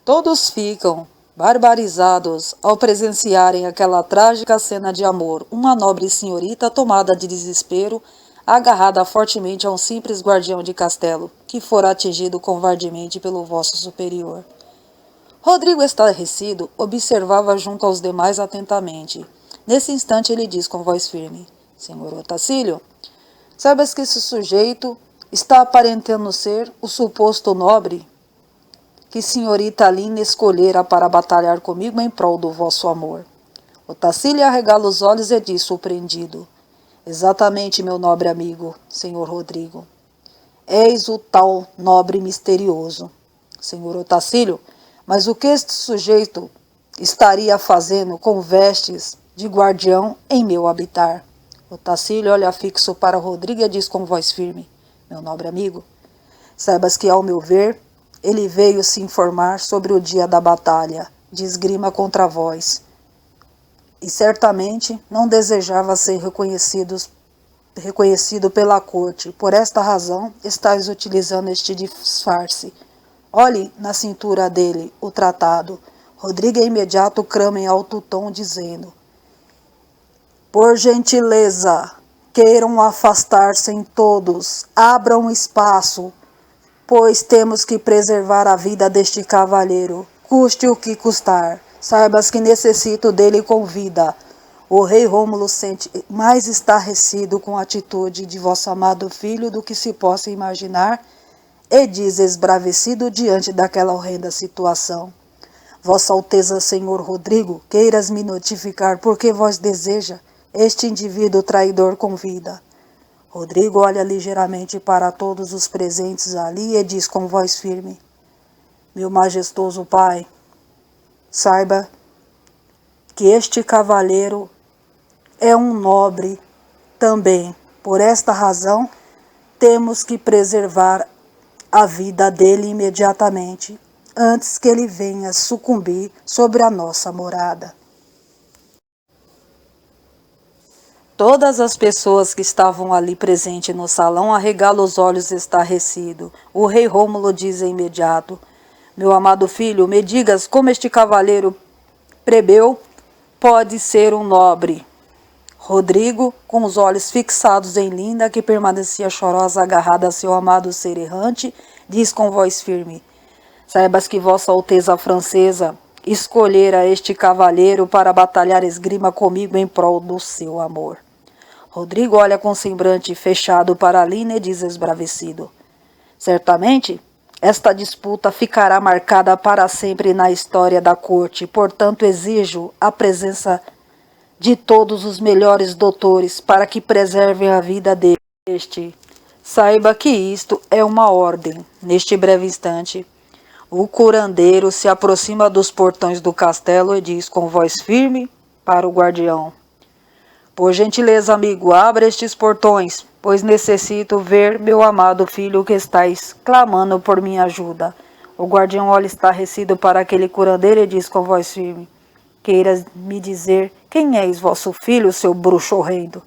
Todos ficam barbarizados ao presenciarem aquela trágica cena de amor. Uma nobre senhorita tomada de desespero, agarrada fortemente a um simples guardião de castelo, que fora atingido covardemente pelo vosso superior. Rodrigo, estarrecido, observava junto aos demais atentamente. Nesse instante ele diz com voz firme: Senhor Otacílio, saibas que esse sujeito está aparentando ser o suposto nobre que senhorita Aline escolhera para batalhar comigo em prol do vosso amor. Otacílio arregala os olhos e diz surpreendido: Exatamente, meu nobre amigo, senhor Rodrigo. Eis o tal nobre misterioso. Senhor Otacílio, mas o que este sujeito estaria fazendo com vestes de guardião em meu habitar? Otacílio olha fixo para Rodrigo e diz com voz firme: Meu nobre amigo, saibas que, ao meu ver, ele veio se informar sobre o dia da batalha de esgrima contra vós, e certamente não desejava ser reconhecido pela corte. Por esta razão, estás utilizando este disfarce. Olhe na cintura dele o tratado. Rodrigo imediato clama em alto tom, dizendo: Por gentileza, queiram afastar-se em todos, abram espaço, pois temos que preservar a vida deste cavalheiro, custe o que custar. Saibas que necessito dele com vida. O rei Rômulo sente mais estarrecido com a atitude de vosso amado filho do que se possa imaginar, e diz esbravecido diante daquela horrenda situação: Vossa Alteza, senhor Rodrigo, queiras me notificar por que vós deseja este indivíduo traidor com vida. Rodrigo olha ligeiramente para todos os presentes ali e diz com voz firme: Meu majestoso pai, saiba que este cavalheiro é um nobre também. Por esta razão, temos que preservar a vida dele imediatamente, antes que ele venha sucumbir sobre a nossa morada. Todas as pessoas que estavam ali presentes no salão arregalam os olhos estarrecido. O rei Rômulo diz de imediato: Meu amado filho, me digas como este cavaleiro plebeu pode ser um nobre. Rodrigo, com os olhos fixados em Linda, que permanecia chorosa agarrada a seu amado ser errante, diz com voz firme: Saibas que vossa Alteza Francesa escolhera este cavalheiro para batalhar esgrima comigo em prol do seu amor. Rodrigo olha com semblante fechado para Aline e diz esbravecido: Certamente, esta disputa ficará marcada para sempre na história da corte, portanto exijo a presença de todos os melhores doutores para que preservem a vida deste. Saiba que isto é uma ordem. Neste breve instante, o curandeiro se aproxima dos portões do castelo e diz com voz firme para o guardião: Por gentileza, amigo, abra estes portões, pois necessito ver meu amado filho que estáis clamando por minha ajuda. O guardião olha estarrecido para aquele curandeiro e diz com voz firme: Queiras me dizer quem és vosso filho, seu bruxo horrendo?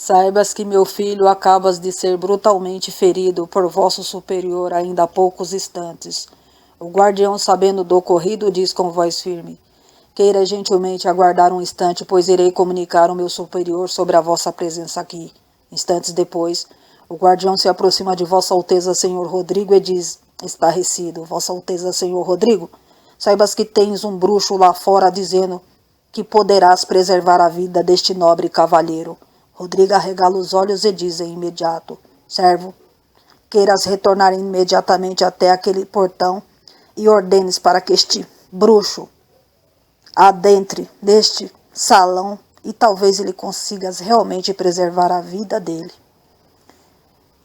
Saibas que meu filho acabas de ser brutalmente ferido por vosso superior ainda há poucos instantes. O guardião, sabendo do ocorrido, diz com voz firme: Queira gentilmente aguardar um instante, pois irei comunicar ao meu superior sobre a vossa presença aqui. Instantes depois, o guardião se aproxima de vossa Alteza, senhor Rodrigo, e diz, estarrecido: Vossa Alteza, senhor Rodrigo, saibas que tens um bruxo lá fora dizendo que poderás preservar a vida deste nobre cavalheiro. Rodrigo arregala os olhos e diz em imediato: Servo, queiras retornar imediatamente até aquele portão e ordenes para que este bruxo adentre neste salão e talvez ele consiga realmente preservar a vida dele.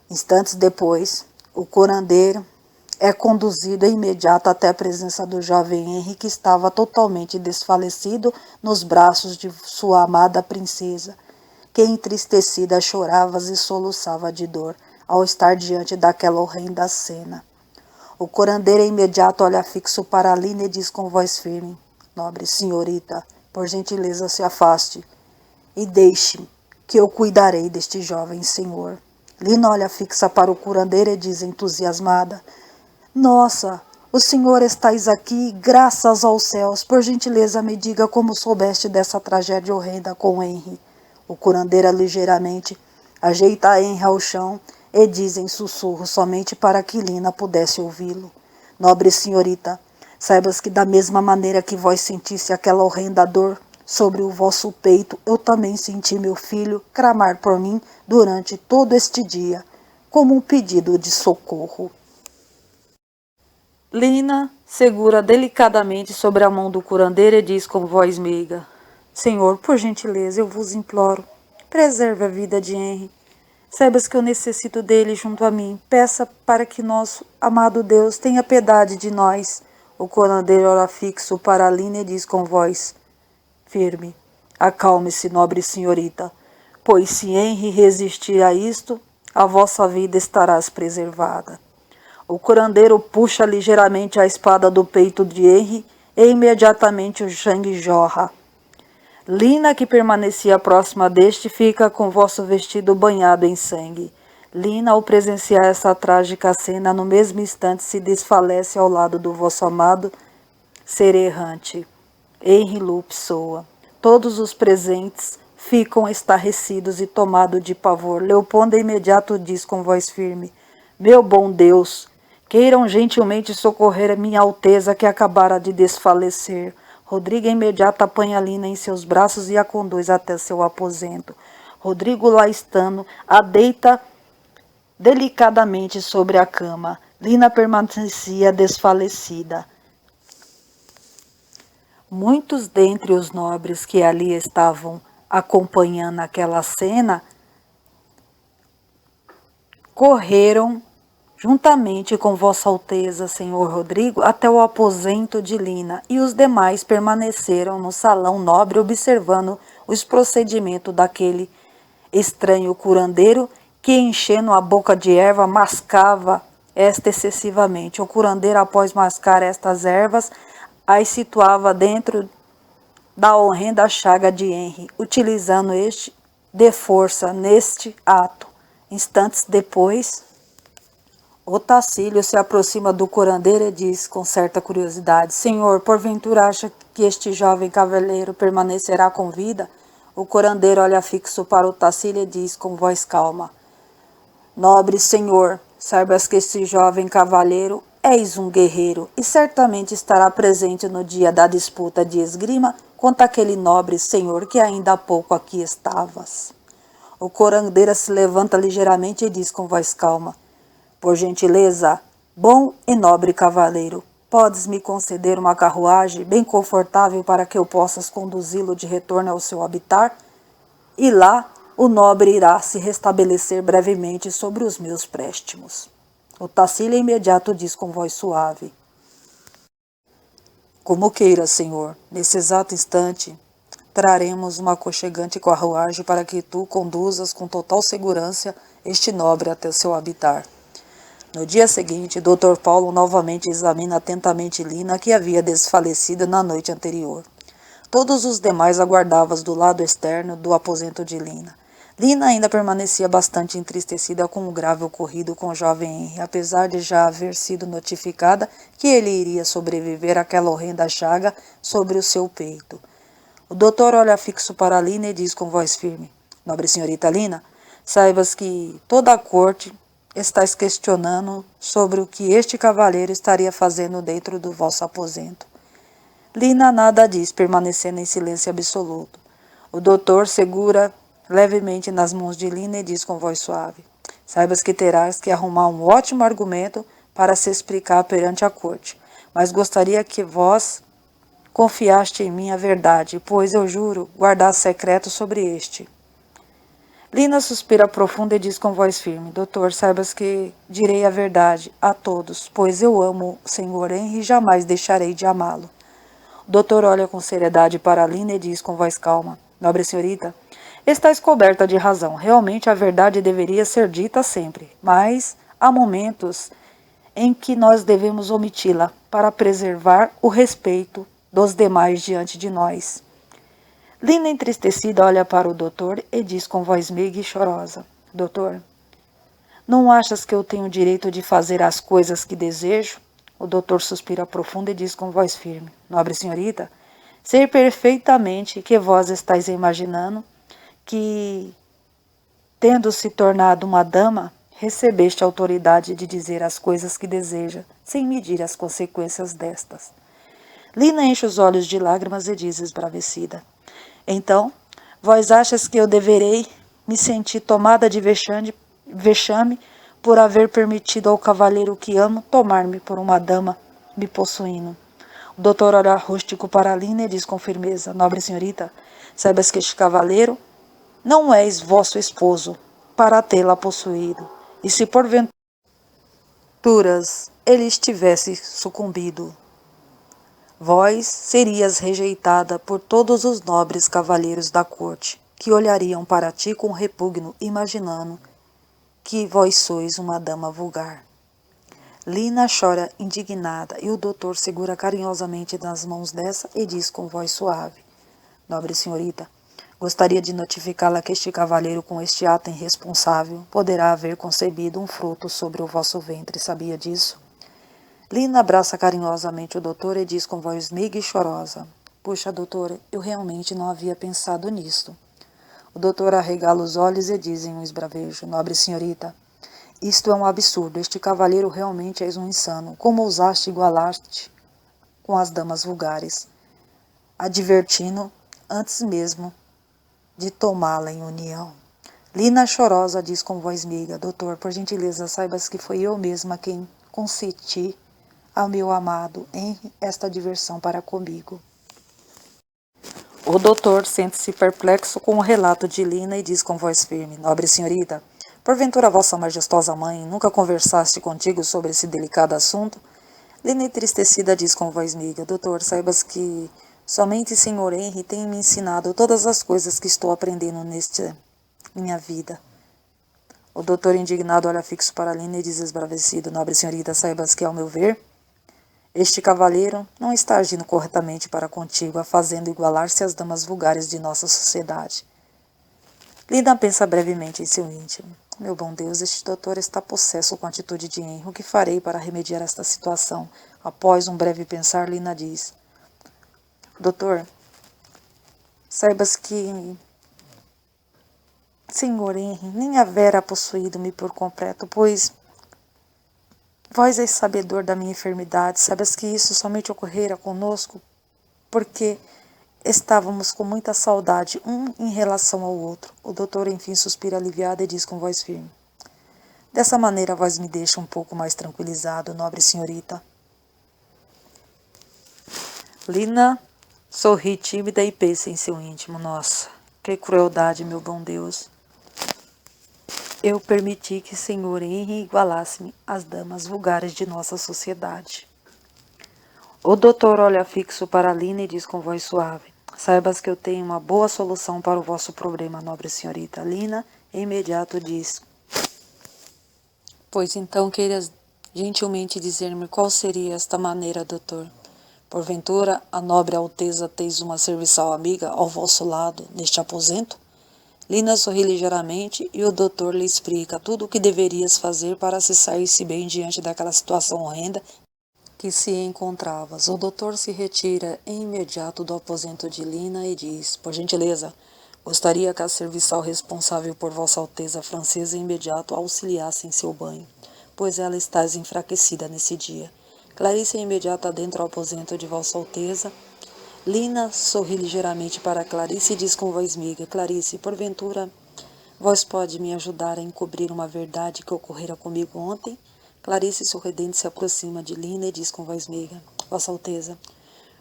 Instantes depois, o curandeiro é conduzido imediato até a presença do jovem Henry, que estava totalmente desfalecido nos braços de sua amada princesa, que entristecida chorava e soluçava de dor ao estar diante daquela horrenda cena. O curandeiro imediato olha fixo para Aline e diz com voz firme: Nobre senhorita, por gentileza se afaste e deixe que eu cuidarei deste jovem senhor. Lina olha fixa para o curandeiro e diz entusiasmada: Nossa, O senhor estáis aqui, graças aos céus. Por gentileza, me diga como soubeste dessa tragédia horrenda com Henry. O curandeiro ligeiramente ajeita Henry ao chão e diz em sussurro, somente para que Lina pudesse ouvi-lo. Nobre senhorita, saibas que da mesma maneira que vós sentisse aquela horrenda dor sobre o vosso peito, eu também senti meu filho clamar por mim durante todo este dia, como um pedido de socorro. Lina segura delicadamente sobre a mão do curandeiro e diz com voz meiga: Senhor, por gentileza, eu vos imploro, preserve a vida de Henry. Saibas que eu necessito dele junto a mim. Peça para que nosso amado Deus tenha piedade de nós. O curandeiro olha fixo para Lina e diz com voz firme: Acalme-se, nobre senhorita, pois se Henry resistir a isto, a vossa vida estará preservada. O curandeiro puxa ligeiramente a espada do peito de Henry e imediatamente o sangue jorra. Lina, que permanecia próxima deste, fica com vosso vestido banhado em sangue. Lina, ao presenciar essa trágica cena, no mesmo instante se desfalece ao lado do vosso amado ser errante. Henry Lou Pessoa. Todos os presentes ficam estarrecidos e tomados de pavor. Leopoldo imediato diz com voz firme: Meu bom Deus, queiram gentilmente socorrer a minha Alteza que acabara de desfalecer. Rodrigo imediato apanha Lina em seus braços e a conduz até seu aposento. Rodrigo, lá estando, a deita delicadamente sobre a cama. Lina permanecia desfalecida. Muitos dentre os nobres que ali estavam acompanhando aquela cena correram juntamente com Vossa Alteza, Senhor Rodrigo, até o aposento de Lina, e os demais permaneceram no salão nobre observando os procedimentos daquele estranho curandeiro que, enchendo a boca de erva, mascava esta excessivamente. O curandeiro, após mascar estas ervas, as situava dentro da horrenda chaga de Henry, utilizando este de força neste ato. Instantes depois, o Tacílio se aproxima do curandeiro e diz com certa curiosidade: Senhor, porventura acha que este jovem cavaleiro permanecerá com vida? O curandeiro olha fixo para o Tacílio e diz com voz calma: Nobre senhor, saibas que este jovem cavaleiro és um guerreiro e certamente estará presente no dia da disputa de esgrima contra aquele nobre senhor que ainda há pouco aqui estavas. O curandeiro se levanta ligeiramente e diz com voz calma: Por gentileza, bom e nobre cavaleiro, podes me conceder uma carruagem bem confortável para que eu possa conduzi-lo de retorno ao seu habitar? E lá o nobre irá se restabelecer brevemente sobre os meus préstimos. O Tacílio imediato diz com voz suave: Como queira, senhor. Nesse exato instante, traremos uma aconchegante carruagem para que tu conduzas com total segurança este nobre até seu habitar. No dia seguinte, Dr. Paulo novamente examina atentamente Lina, que havia desfalecido na noite anterior. Todos os demais aguardavam do lado externo do aposento de Lina. Lina ainda permanecia bastante entristecida com o grave ocorrido com o jovem Henry, apesar de já haver sido notificada que ele iria sobreviver àquela horrenda chaga sobre o seu peito. O doutor olha fixo para Lina e diz com voz firme: Nobre senhorita Lina, saibas que toda a corte está questionando sobre o que este cavaleiro estaria fazendo dentro do vosso aposento. Lina nada diz, permanecendo em silêncio absoluto. O doutor segura levemente nas mãos de Lina e diz com voz suave: Saibas que terás que arrumar um ótimo argumento para se explicar perante a corte, mas gostaria que vós confiaste em mim a verdade, pois eu juro guardar secreto sobre este. Lina suspira profundo e diz com voz firme: Doutor, saibas que direi a verdade a todos, pois eu amo o senhor Henry e jamais deixarei de amá-lo. O doutor olha com seriedade para Lina e diz com voz calma: Nobre senhorita, estás coberta de razão. Realmente a verdade deveria ser dita sempre, mas há momentos em que nós devemos omiti-la para preservar o respeito dos demais diante de nós. Lina, entristecida, olha para o doutor e diz com voz meiga e chorosa: Doutor, não achas que eu tenho o direito de fazer as coisas que desejo? O doutor suspira profundo e diz com voz firme: Nobre senhorita, sei perfeitamente que vós estáis imaginando que, tendo se tornado uma dama, recebeste a autoridade de dizer as coisas que deseja, sem medir as consequências destas. Lina enche os olhos de lágrimas e diz esbravecida: Então, vós achas que eu deverei me sentir tomada de vexame por haver permitido ao cavalheiro que amo tomar-me por uma dama, me possuindo? O doutor olha rústico para Lina e diz com firmeza: Nobre senhorita, saibas que este cavaleiro não és vosso esposo para tê-la possuído, e se porventuras ele estivesse sucumbido, vós serias rejeitada por todos os nobres cavaleiros da corte, que olhariam para ti com repugno, imaginando que vós sois uma dama vulgar. Lina chora indignada e o doutor segura carinhosamente nas mãos dessa e diz com voz suave: Nobre senhorita, gostaria de notificá-la que este cavalheiro com este ato irresponsável poderá haver concebido um fruto sobre o vosso ventre, sabia disso? Lina abraça carinhosamente o doutor e diz com voz meiga e chorosa: Puxa, doutora, eu realmente não havia pensado nisto. O doutor arregala os olhos e diz em um esbravejo: Nobre senhorita, isto é um absurdo. Este cavalheiro realmente és um insano. Como ousaste igualar-te com as damas vulgares, advertindo antes mesmo de tomá-la em união? Lina chorosa diz com voz meiga: Doutor, por gentileza, saibas que foi eu mesma quem consenti ao meu amado Henry esta diversão para comigo. O doutor sente-se perplexo com o relato de Lina e diz com voz firme: Nobre senhorita, porventura vossa majestosa mãe nunca conversaste contigo sobre esse delicado assunto? Lina entristecida diz com voz meiga: Doutor, saibas que somente senhor Henry tem me ensinado todas as coisas que estou aprendendo nesta minha vida. O doutor indignado olha fixo para Lina e diz esbravecido: Nobre senhorita, saibas que, ao meu ver, este cavalheiro não está agindo corretamente para contigo, fazendo igualar-se às damas vulgares de nossa sociedade. Lina pensa brevemente em seu íntimo. Meu bom Deus, este doutor está possesso com a atitude de Henry. O que farei para remediar esta situação? Após um breve pensar, Lina diz: Doutor, saibas que senhor Henry nem havera possuído-me por completo, pois vós és sabedor da minha enfermidade, sabes que isso somente ocorrera conosco porque estávamos com muita saudade um em relação ao outro. O doutor enfim suspira aliviado e diz com voz firme: Dessa maneira vós me deixa um pouco mais tranquilizado, nobre senhorita. Lina sorri tímida e pensa em seu íntimo: Nossa, que crueldade, meu bom Deus. Eu permiti que senhor Henry igualasse-me às damas vulgares de nossa sociedade. O doutor olha fixo para Lina e diz com voz suave: Saibas que eu tenho uma boa solução para o vosso problema, nobre senhorita. Lina, imediato, diz: Pois então queiras gentilmente dizer-me qual seria esta maneira, doutor? Porventura, a nobre alteza teis uma serviçal amiga ao vosso lado, neste aposento? Lina sorri ligeiramente e o doutor lhe explica tudo o que deverias fazer para se sair-se bem diante daquela situação horrenda que se encontravas. O doutor se retira em imediato do aposento de Lina e diz: Por gentileza, gostaria que a serviçal responsável por Vossa Alteza Francesa imediato auxiliasse em seu banho, pois ela está enfraquecida nesse dia. Clarice imediato adentra o aposento de Vossa Alteza. Lina sorri ligeiramente para Clarice e diz com voz meiga: Clarice, porventura, vós pode me ajudar a encobrir uma verdade que ocorrera comigo ontem? Clarice, sorridente, se aproxima de Lina e diz com voz meiga: Vossa Alteza,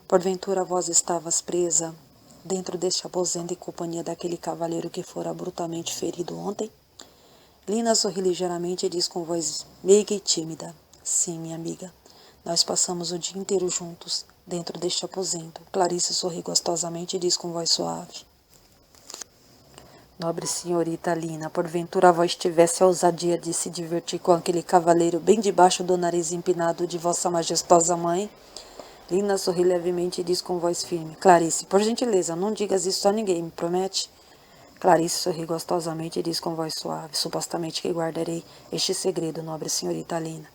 porventura vós estavas presa dentro deste aposento em companhia daquele cavalheiro que fora brutalmente ferido ontem? Lina sorri ligeiramente e diz com voz meiga e tímida: Sim, minha amiga. Nós passamos o dia inteiro juntos, dentro deste aposento. Clarice sorri gostosamente e diz com voz suave: Nobre senhorita Lina, porventura vós tivesse a ousadia de se divertir com aquele cavaleiro bem debaixo do nariz empinado de vossa majestosa mãe? Lina sorri levemente e diz com voz firme: Clarice, por gentileza, não digas isso a ninguém, me promete? Clarice sorri gostosamente e diz com voz suave: Supostamente que guardarei este segredo, nobre senhorita Lina.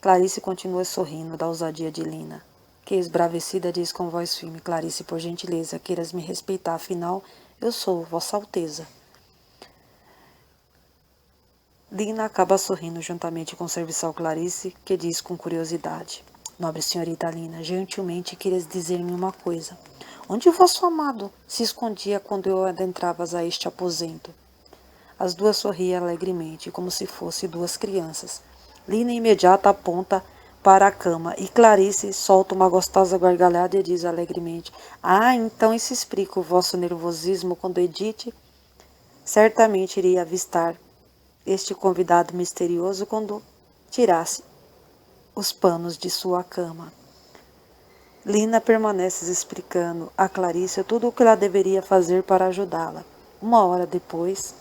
Clarice continua sorrindo da ousadia de Lina, que esbravecida diz com voz firme: Clarice, por gentileza, queiras me respeitar, afinal, eu sou Vossa Alteza. Lina acaba sorrindo juntamente com o serviçal Clarice, que diz com curiosidade: Nobre senhorita Lina, gentilmente queres dizer-me uma coisa. Onde vosso amado se escondia quando eu adentravas a este aposento? As duas sorriam alegremente, como se fossem duas crianças. Lina imediata aponta para a cama e Clarice solta uma gostosa gargalhada e diz alegremente: Ah, então isso explica o vosso nervosismo quando Edith certamente iria avistar este convidado misterioso quando tirasse os panos de sua cama. Lina permanece explicando a Clarice tudo o que ela deveria fazer para ajudá-la. Uma hora depois,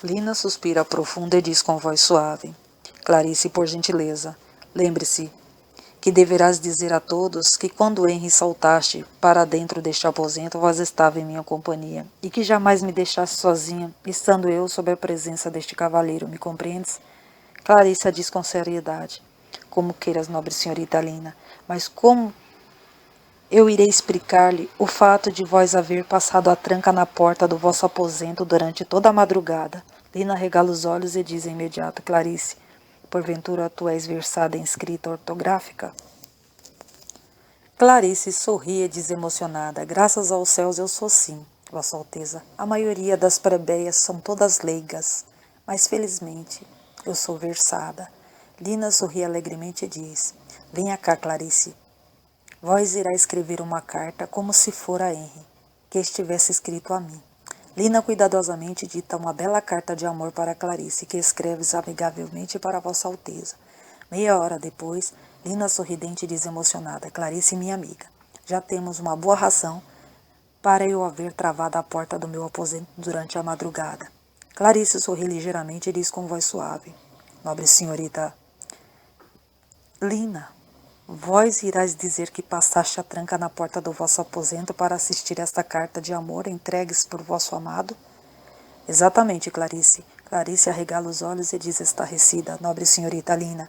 Lina suspira profunda e diz com voz suave: Clarice, por gentileza, lembre-se que deverás dizer a todos que quando Henry saltaste para dentro deste aposento, vós estava em minha companhia, e que jamais me deixaste sozinha, estando eu sob a presença deste cavaleiro, me compreendes? Clarice diz com seriedade: Como queiras, nobre senhorita Lina, mas como eu irei explicar-lhe o fato de vós haver passado a tranca na porta do vosso aposento durante toda a madrugada? Lina regala os olhos e diz imediato: Clarice, porventura tu és versada em escrita ortográfica? Clarice sorri e diz emocionada: Graças aos céus eu sou sim, Vossa Alteza. A maioria das plebeias são todas leigas, mas felizmente eu sou versada. Lina sorri alegremente e diz: Venha cá, Clarice. Vós irá escrever uma carta como se fora a Henry, que estivesse escrito a mim. Lina cuidadosamente dita uma bela carta de amor para Clarice, que escreves amigavelmente para Vossa Alteza. Meia hora depois, Lina sorridente diz emocionada: Clarice, minha amiga, já temos uma boa razão para eu haver travado a porta do meu aposento durante a madrugada. Clarice sorri ligeiramente e diz com voz suave: Nobre senhorita Lina, vós irás dizer que passaste a tranca na porta do vosso aposento para assistir esta carta de amor entregues por vosso amado? Exatamente, Clarice. Clarice arregala os olhos e diz estarrecida: Nobre senhorita Lina,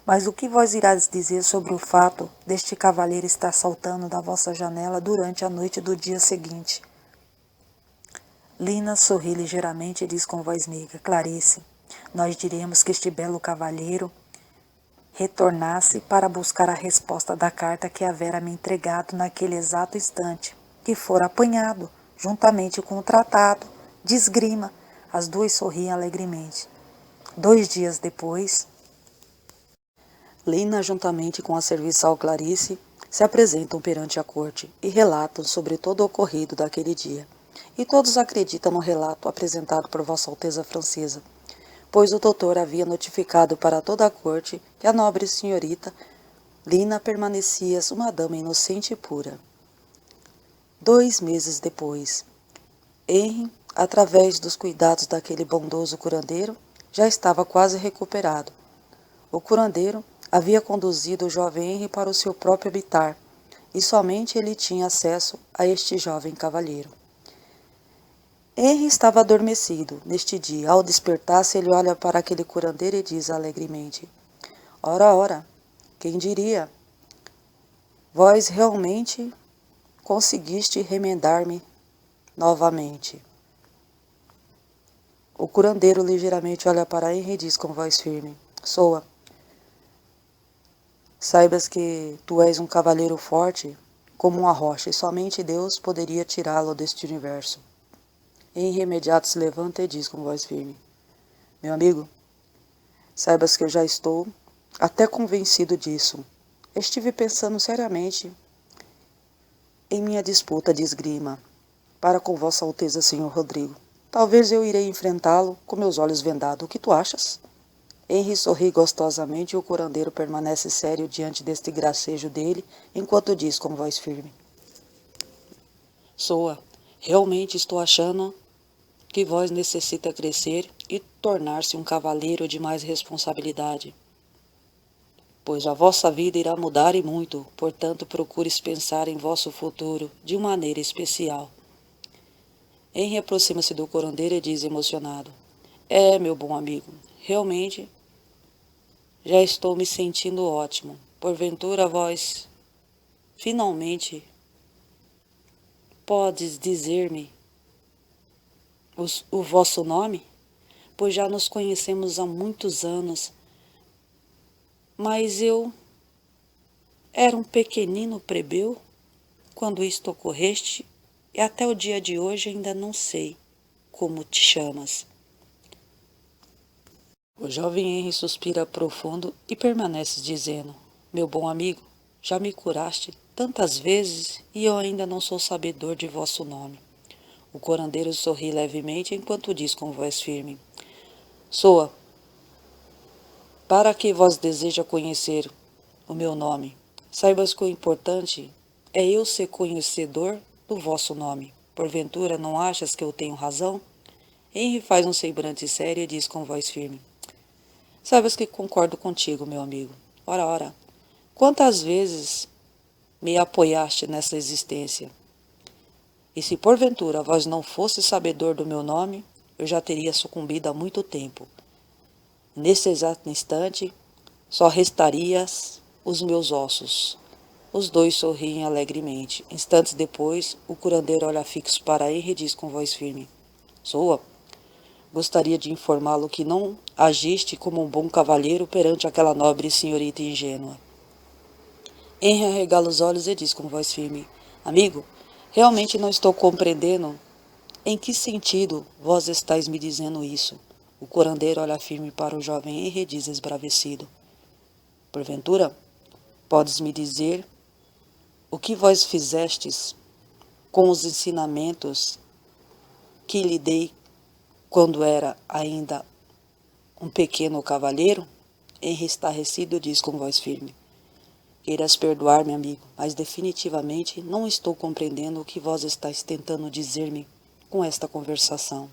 mas o que vós irás dizer sobre o fato deste cavalheiro estar saltando da vossa janela durante a noite do dia seguinte? Lina sorri ligeiramente e diz com voz meiga: Clarice, nós diremos que este belo cavalheiro retornasse para buscar a resposta da carta que havera me entregado naquele exato instante, que fora apanhado, juntamente com o tratado de esgrima. As duas sorriem alegremente. 2 dias depois, Lina, juntamente com a serviçal Clarice, se apresentam perante a corte e relatam sobre todo o ocorrido daquele dia. E todos acreditam no relato apresentado por Vossa Alteza Francesa, pois o doutor havia notificado para toda a corte que a nobre senhorita Lina permanecia uma dama inocente e pura. 2 meses depois, Henry, através dos cuidados daquele bondoso curandeiro, já estava quase recuperado. O curandeiro havia conduzido o jovem Henry para o seu próprio habitar, e somente ele tinha acesso a este jovem cavalheiro. Henry estava adormecido neste dia. Ao despertar-se, ele olha para aquele curandeiro e diz alegremente: Ora, ora, quem diria? Vós realmente conseguiste remendar-me novamente. O curandeiro ligeiramente olha para Henry e diz com voz firme: Soa, saibas que tu és um cavaleiro forte como uma rocha, e somente Deus poderia tirá-lo deste universo. Henry imediato se levanta e diz com voz firme: Meu amigo, saibas que eu já estou até convencido disso. Estive pensando seriamente em minha disputa de esgrima para com Vossa Alteza, Senhor Rodrigo. Talvez eu irei enfrentá-lo com meus olhos vendados. O que tu achas? Henry sorri gostosamente e o curandeiro permanece sério diante deste gracejo dele, enquanto diz com voz firme: Soa, realmente estou achando que vós necessita crescer e tornar-se um cavaleiro de mais responsabilidade, pois a vossa vida irá mudar e muito, portanto procures pensar em vosso futuro de maneira especial. Henry aproxima-se do curandeiro e diz emocionado: meu bom amigo, realmente Já estou me sentindo ótimo. Porventura vós, finalmente, podes dizer-me o vosso nome? Pois já nos conhecemos há muitos anos, mas eu era um pequenino plebeu quando isto ocorreste, e até o dia de hoje ainda não sei como te chamas. O jovem Henry suspira profundo e permanece dizendo: meu bom amigo, já me curaste tantas vezes e eu ainda não sou sabedor de vosso nome. O curandeiro sorri levemente enquanto diz com voz firme: soa, para que vós deseja conhecer o meu nome? Saibas que o importante é eu ser conhecedor do vosso nome. Porventura não achas que eu tenho razão? Henry faz um semblante sério e diz com voz firme: sabes que concordo contigo, meu amigo. Ora, ora, quantas vezes me apoiaste nessa existência? E se porventura vós não fosse sabedor do meu nome, eu já teria sucumbido há muito tempo. Nesse exato instante, só restarias os meus ossos. Os dois sorriem alegremente. Instantes depois, o curandeiro olha fixo para Henry e diz com voz firme: soa, gostaria de informá-lo que não agiste como um bom cavalheiro perante aquela nobre senhorita ingênua. Henry arregala os olhos e diz com voz firme: amigo, realmente não estou compreendendo em que sentido vós estáis me dizendo isso. O curandeiro olha firme para o jovem Henry e diz esbravecido: porventura, podes me dizer o que vós fizestes com os ensinamentos que lhe dei quando era ainda um pequeno cavalheiro? Henry estarrecido diz com voz firme: queiras perdoar-me, amigo, mas definitivamente não estou compreendendo o que vós estáis tentando dizer-me com esta conversação.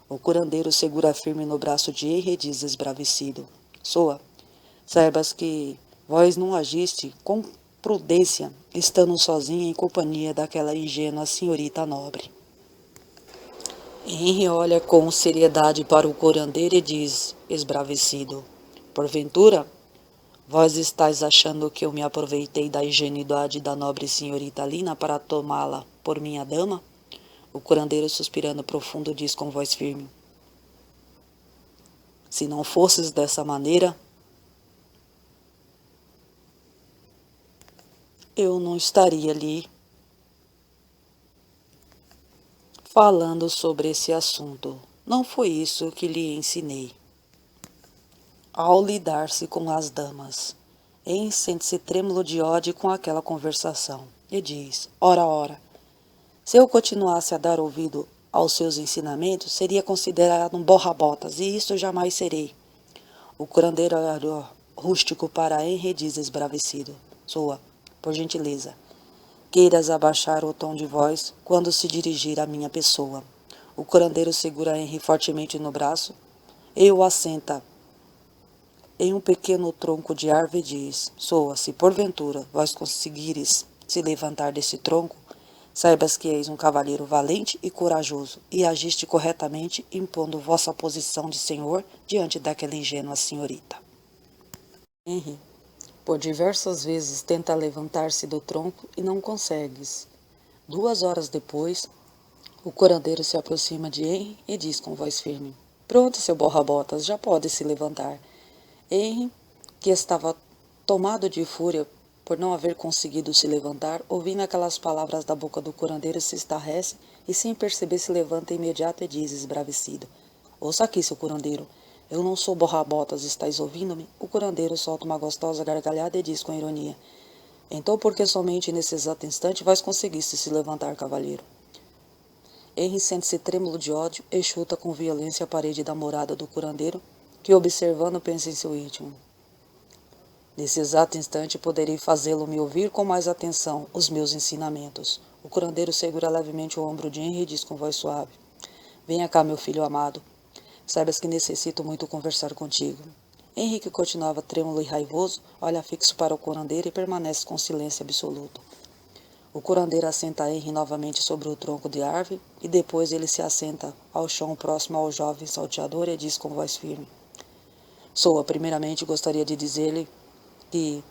O curandeiro segura firme no braço de Henry e diz esbravecido: soa, saibas que vós não agiste com prudência, estando sozinha em companhia daquela ingênua senhorita nobre. Henry olha com seriedade para o curandeiro e diz, esbravecido: porventura, vós estáis achando que eu me aproveitei da ingenuidade da nobre senhorita Lina para tomá-la por minha dama? O curandeiro, suspirando profundo, diz com voz firme: se não fosses dessa maneira, eu não estaria ali falando sobre esse assunto. Não foi isso que lhe ensinei. Ao lidar-se com as damas, Henry sente-se trêmulo de ódio com aquela conversação e diz: ora, ora, se eu continuasse a dar ouvido aos seus ensinamentos, seria considerado um borra-botas, e isso jamais serei. O curandeiro olhou rústico para Henry e diz esbravecido: soa, por gentileza, queiras abaixar o tom de voz quando se dirigir à minha pessoa. O curandeiro segura Henry fortemente no braço e o assenta em um pequeno tronco de árvore e diz: soa, se porventura vós conseguires se levantar desse tronco, saibas que és um cavalheiro valente e corajoso, e agiste corretamente, impondo vossa posição de senhor diante daquela ingênua senhorita. Henry, por diversas vezes, tenta levantar-se do tronco e não consegues. 2 horas depois, o curandeiro se aproxima de Henry e diz com voz firme: pronto, seu borra-botas, já pode se levantar. Henry, que estava tomado de fúria por não haver conseguido se levantar, ouvindo aquelas palavras da boca do curandeiro, se estarrece e, sem perceber, se levanta imediato e diz esbravecido: ouça aqui, seu curandeiro, eu não sou borra-botas, estáis ouvindo-me? O curandeiro solta uma gostosa gargalhada e diz com ironia: então por que somente nesse exato instante vós conseguiste se levantar, cavalheiro? Henry sente-se trêmulo de ódio e chuta com violência a parede da morada do curandeiro, que, observando, pensa em seu íntimo: nesse exato instante poderei fazê-lo me ouvir com mais atenção os meus ensinamentos. O curandeiro segura levemente o ombro de Henry e diz com voz suave: venha cá, meu filho amado. Saibas que necessito muito conversar contigo. Henry, que continuava trêmulo e raivoso, olha fixo para o curandeiro e permanece com silêncio absoluto. O curandeiro assenta Henry novamente sobre o tronco de árvore e depois ele se assenta ao chão próximo ao jovem salteador e diz com voz firme: Soa, primeiramente gostaria de dizer-lhe que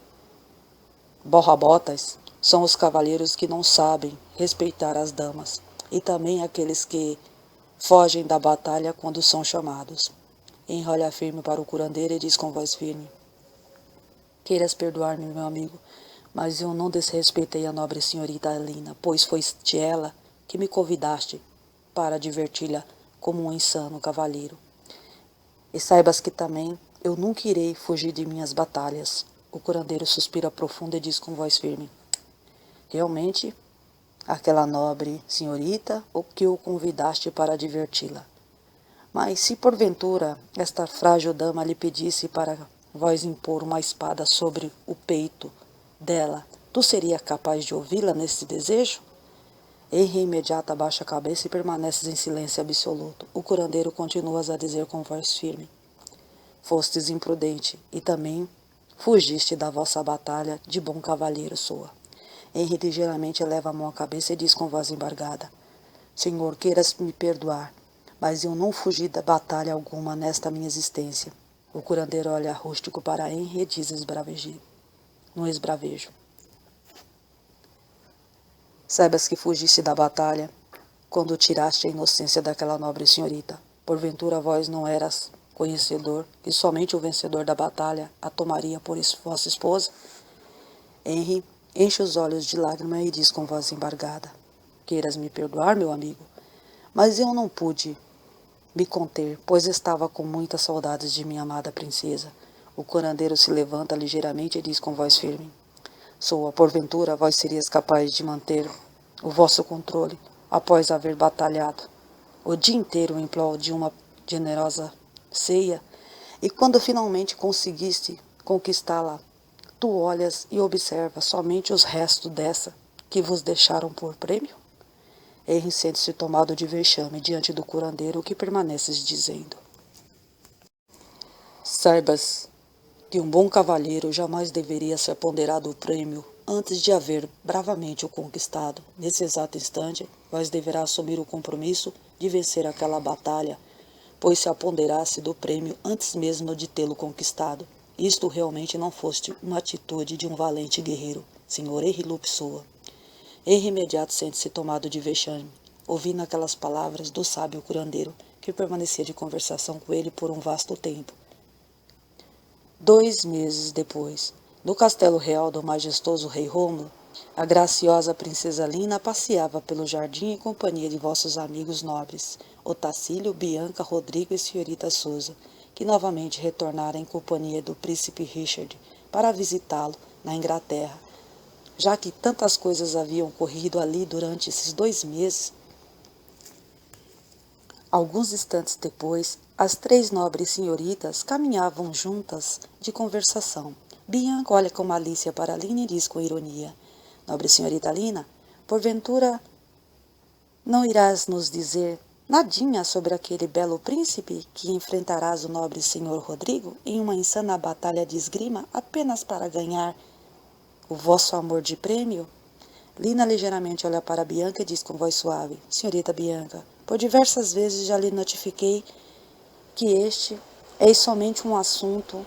borrabotas são os cavalheiros que não sabem respeitar as damas, e também aqueles que fogem da batalha quando são chamados. Henry olha firme para o curandeiro e diz com voz firme: Queiras perdoar-me, meu amigo, mas eu não desrespeitei a nobre senhorita Alina, pois foste ela que me convidaste para diverti-la como um insano cavalheiro. E saibas que também eu nunca irei fugir de minhas batalhas. O curandeiro suspira profundo e diz com voz firme: Realmente, aquela nobre senhorita, o que o convidaste para diverti-la. Mas se porventura esta frágil dama lhe pedisse para vós impor uma espada sobre o peito dela, tu seria capaz de ouvi-la nesse desejo? Henry imediato abaixa a cabeça e permanece em silêncio absoluto. O curandeiro continua a dizer com voz firme: Fostes imprudente e também fugiste da vossa batalha de bom cavalheiro soa. Henry ligeiramente eleva a mão à cabeça e diz com voz embargada: Senhor, queiras me perdoar, mas eu não fugi da batalha alguma nesta minha existência. O curandeiro olha rústico para Henry e diz no esbravejo: Saibas que fugiste da batalha quando tiraste a inocência daquela nobre senhorita. Porventura vós não eras conhecedor que somente o vencedor da batalha a tomaria por vossa esposa? Henry enche os olhos de lágrimas e diz com voz embargada: Queiras me perdoar, meu amigo, mas eu não pude me conter, pois estava com muitas saudades de minha amada princesa. O curandeiro se levanta ligeiramente e diz com voz firme: Soa, porventura vós serias capaz de manter o vosso controle após haver batalhado o dia inteiro em prol de uma generosa ceia, e quando finalmente conseguiste conquistá-la, tu olhas e observas somente os restos dessa que vos deixaram por prêmio? Henry sente-se tomado de vexame diante do curandeiro, que permaneces dizendo: Saibas que um bom cavalheiro jamais deveria ser ponderado o prêmio antes de haver bravamente o conquistado. Nesse exato instante, vós deverá assumir o compromisso de vencer aquela batalha, pois se apoderasse do prêmio antes mesmo de tê-lo conquistado. Isto realmente não foste uma atitude de um valente guerreiro, senhor Henry Lupsoa. Henry imediato sente-se tomado de vexame, ouvindo aquelas palavras do sábio curandeiro, que permanecia de conversação com ele por um vasto tempo. 2 meses depois, no castelo real do majestoso rei Rômulo, a graciosa princesa Lina passeava pelo jardim em companhia de vossos amigos nobres, Otacílio, Bianca, Rodrigo e senhorita Sousa, que novamente retornaram em companhia do príncipe Richard para visitá-lo na Inglaterra. Já que tantas coisas haviam ocorrido ali durante esses 2 meses, alguns instantes depois, as 3 nobres senhoritas caminhavam juntas de conversação. Bianca olha com malícia para Lina e diz com ironia: Nobre senhorita Lina, porventura não irás nos dizer nadinha sobre aquele belo príncipe que enfrentarás o nobre senhor Rodrigo em uma insana batalha de esgrima apenas para ganhar o vosso amor de prêmio? Lina ligeiramente olha para Bianca e diz com voz suave: Senhorita Bianca, por diversas vezes já lhe notifiquei que este é somente um assunto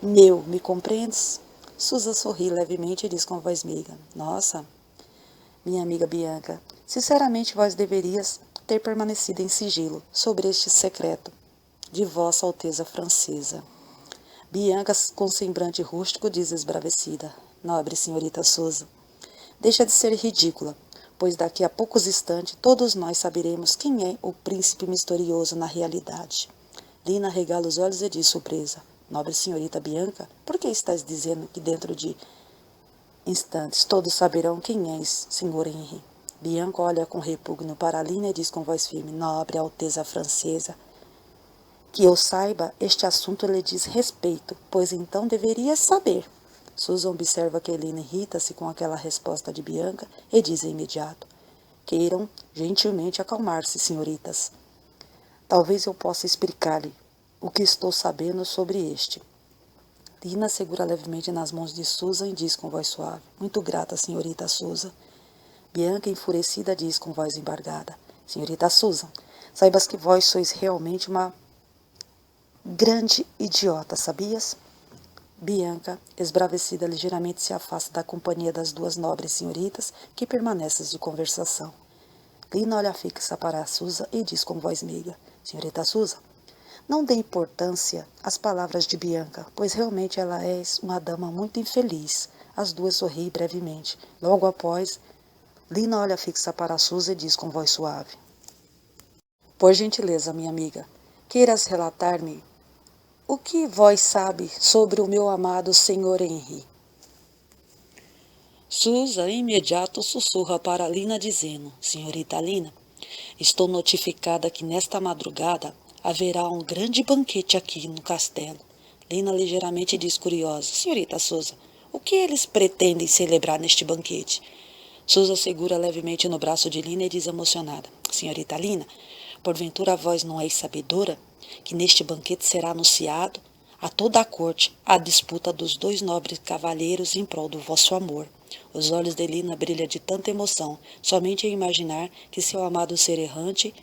meu, me compreendes? Susa sorri levemente e diz com voz meiga: Nossa, minha amiga Bianca, sinceramente vós deverias ter permanecido em sigilo sobre este secreto de vossa Alteza Francesa. Bianca, com semblante rústico, diz esbravecida: Nobre senhorita Susa, deixa de ser ridícula, pois daqui a poucos instantes todos nós saberemos quem é o príncipe misterioso na realidade. Lina regala os olhos e diz surpresa: Nobre senhorita Bianca, por que estás dizendo que dentro de instantes todos saberão quem és, senhor Henry? Bianca olha com repugno para Lina e diz com voz firme: Nobre Alteza Francesa, que eu saiba, este assunto lhe diz respeito, pois então deverias saber. Susan observa que Lina irrita-se com aquela resposta de Bianca e diz de imediato: Queiram gentilmente acalmar-se, senhoritas. Talvez eu possa explicar-lhe o que estou sabendo sobre este. Lina segura levemente nas mãos de Susan e diz com voz suave: Muito grata, senhorita Susan. Bianca, enfurecida, diz com voz embargada: Senhorita Susan, saibas que vós sois realmente uma grande idiota, sabias? Bianca, esbravecida, ligeiramente se afasta da companhia das duas nobres senhoritas que permanecem de conversação. Lina olha fixa para a Susa e diz com voz meiga: Senhorita Susa, não dê importância às palavras de Bianca, pois realmente ela é uma dama muito infeliz. As duas sorriem brevemente. Logo após, Lina olha fixa para a Susa e diz com voz suave: Por gentileza, minha amiga, queiras relatar-me o que vós sabe sobre o meu amado Sr. Henry? Susa imediato sussurra para Lina dizendo: Senhorita Lina, estou notificada que nesta madrugada haverá um grande banquete aqui no castelo. Lina ligeiramente diz curiosa: Senhorita Susa, o que eles pretendem celebrar neste banquete? Susa segura levemente no braço de Lina e diz emocionada: Senhorita Lina, porventura vós não és sabedora que neste banquete será anunciado a toda a corte a disputa dos dois nobres cavalheiros em prol do vosso amor. Os olhos de Lina brilham de tanta emoção, somente em imaginar que seu amado ser errante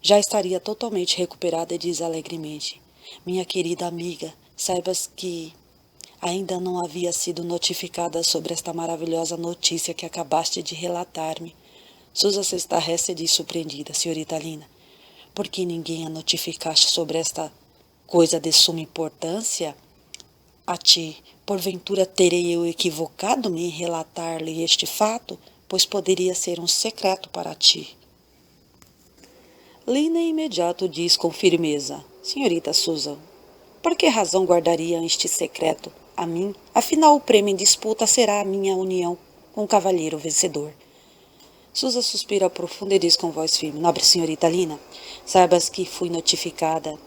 já estaria totalmente recuperada e diz alegremente: Minha querida amiga, saibas que ainda não havia sido notificada sobre esta maravilhosa notícia que acabaste de relatar-me. Susa se estarrece e diz surpreendida: Senhorita Lina, por que ninguém a notificaste sobre esta coisa de suma importância a ti? Porventura terei eu equivocado-me em relatar-lhe este fato, pois poderia ser um secreto para ti. Lina imediato diz com firmeza: Senhorita Susan, por que razão guardaria este secreto a mim? Afinal, o prêmio em disputa será a minha união com o cavalheiro vencedor. Susa suspira profundo e diz com voz firme: Nobre senhorita Lina, saibas que fui notificada